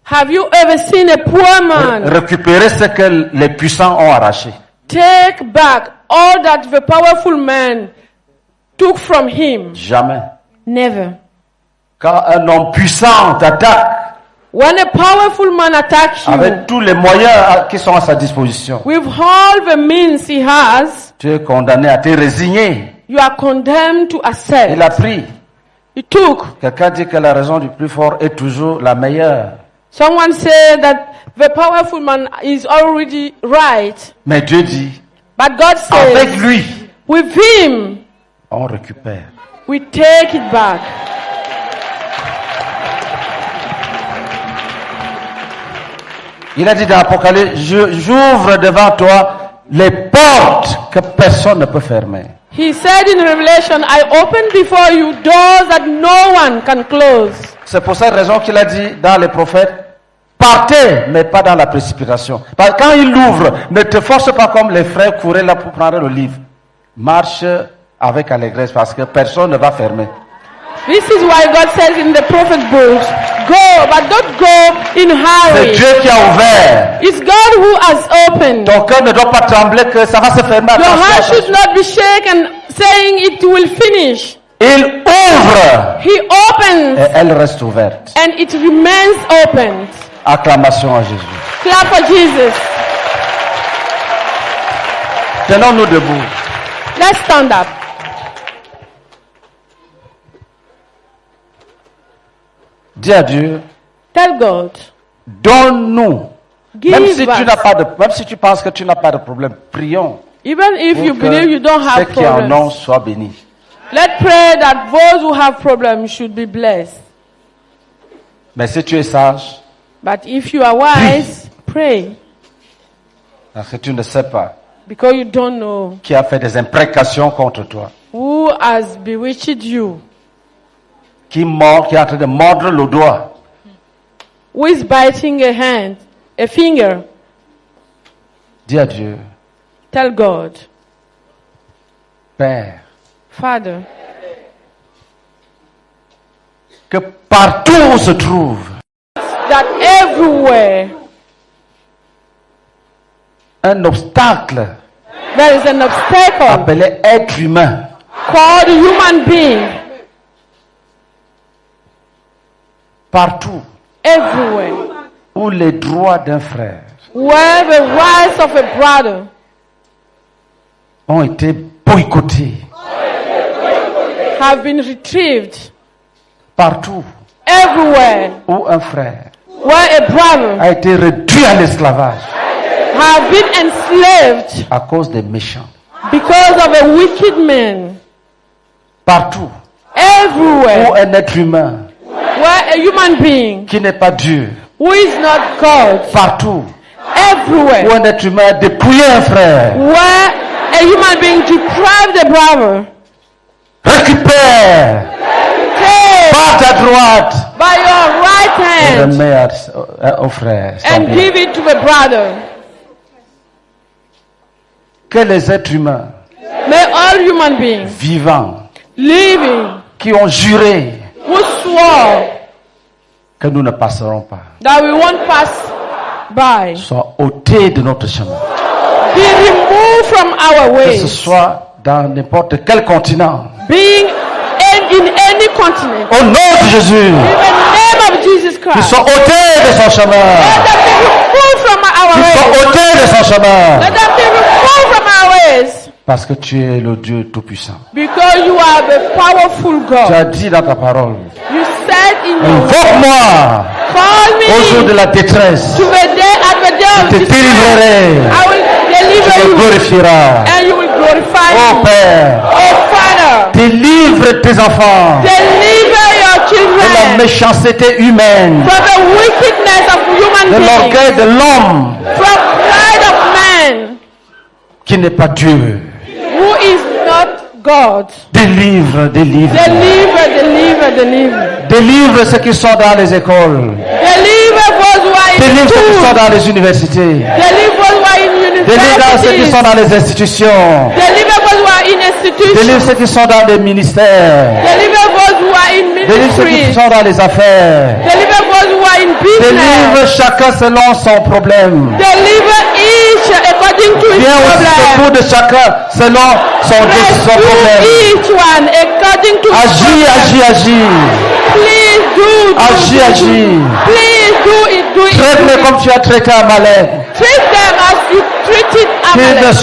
Have you ever seen a poor man récupérer ce que les puissants ont arraché? take back all that the powerful man took from him? Jamais. Never. Quand un homme puissant t'attaque When a powerful man attacks you avec tous les moyens qui sont à sa disposition, with all the means he has, tu es condamné à te résigner. you are condemned to accept. Il a pris. He took. Quelqu'un dit que la raison du plus fort est toujours la meilleure. Someone said that the powerful man is already right. Mais Dieu dit, But God avec says, lui, with him, on récupère. we take it back. Il a dit dans l'Apocalypse, j'ouvre devant toi les portes que personne ne peut fermer. He said in Revelation, I open before you doors that no one can close. C'est pour cette raison qu'il a dit dans les prophètes, partez, mais pas dans la précipitation. Parce que quand il ouvre, ne te force pas comme les frères couraient là pour prendre le livre. Marche avec allégresse parce que personne ne va fermer. This is why God says in the prophet books, go, but don't go in C'est hurry. Dieu qui a ouvert. It's God who has opened. Ton cœur ne doit pas trembler que ça va se fermer. Your heart Attention, should not be shaken, saying it will finish. Il ouvre He opens, et elle reste ouverte. and it remains open. Acclamation à Jésus. Clap for Jesus. Tenons-nous debout. Let's stand up. Dis à Dieu, Tell God, donne-nous. Même give si tu n'as us. pas de, même si tu penses que tu n'as pas de problème, prions Even if you pour believe you don't que ceux have qui en ont problems, soient bénis. let's pray that those who have problems should be blessed. Mais si tu es sage, But if you are wise, pray, parce que tu ne sais pas because you don't know qui a fait des imprécations contre toi, who has bewitched you, qui mord, qui est en train de mordre le doigt. who is biting a hand, a finger. Dis à Dieu, Tell God, Père, Father, que partout où se trouve that everywhere un obstacle there is an obstacle appelé être humain, called human being, partout everywhere, où les droits d'un frère where the rights of a brother ont été boycottés, have been retrieved, partout everywhere où un frère where a brother a été réduit à l'esclavage have been enslaved à cause des méchants, because of a wicked man, partout où everywhere un être humain where a human being qui n'est pas Dieu, who is not God, partout où everywhere un être humain a dépouillé un frère, where a human being deprived a brother, récupère take par ta droite by your right et hand remets au frère. son and bien. give it to the brother. Que les êtres humains May all human beings vivants living qui ont juré who swore que nous ne passerons pas that we won't pass by soient ôtés de notre chemin. be removed from our Que ce ways, soit dans n'importe quel continent. being in any continent. Au nom de Jésus, In the name of Jesus qu'ils Christ, soient ôtés de son chemin. let them be removed from our Qu'ils soient ways. ôtés de son chemin. Let them be removed from our ways. Parce que tu es le Dieu Tout-Puissant. Because you are the powerful Tu God. as dit dans ta parole, You said in your word, invoque-moi call au jour me de la détresse. to the day at the day Je of te distress. délivrerai. I will Tu deliver me you glorifieras. and you will glorify Oh me. Père, Oh Father, délivre tes enfants deliver your de la children méchanceté humaine, from the wickedness of de human beings, l'orgueil de l'homme from pride of man qui n'est pas Dieu. who is not God. Délivre, délivre. Deliver. Délivre ceux qui sont dans les écoles. Deliver those who are in Délivre ceux qui sont schools. dans les universités. Deliver those who are in Délivre ceux qui universities. sont dans les institutions. Deliver those who are in institutions. Délivre ceux qui sont dans les ministères. Deliver those who are in Délivre ceux qui ministries. sont dans les affaires. Deliver those who are in business. Délivre chacun selon son problème. Deliver each according to his Viens au secours problem. de chacun selon son Rescue problème. each one according to his Agis, problem. agis, agis. Please do. Agis, agis. Please do it. Traite-les comme tu as traité Amalek. Treat them as you treated Qu'ils ne Amalek.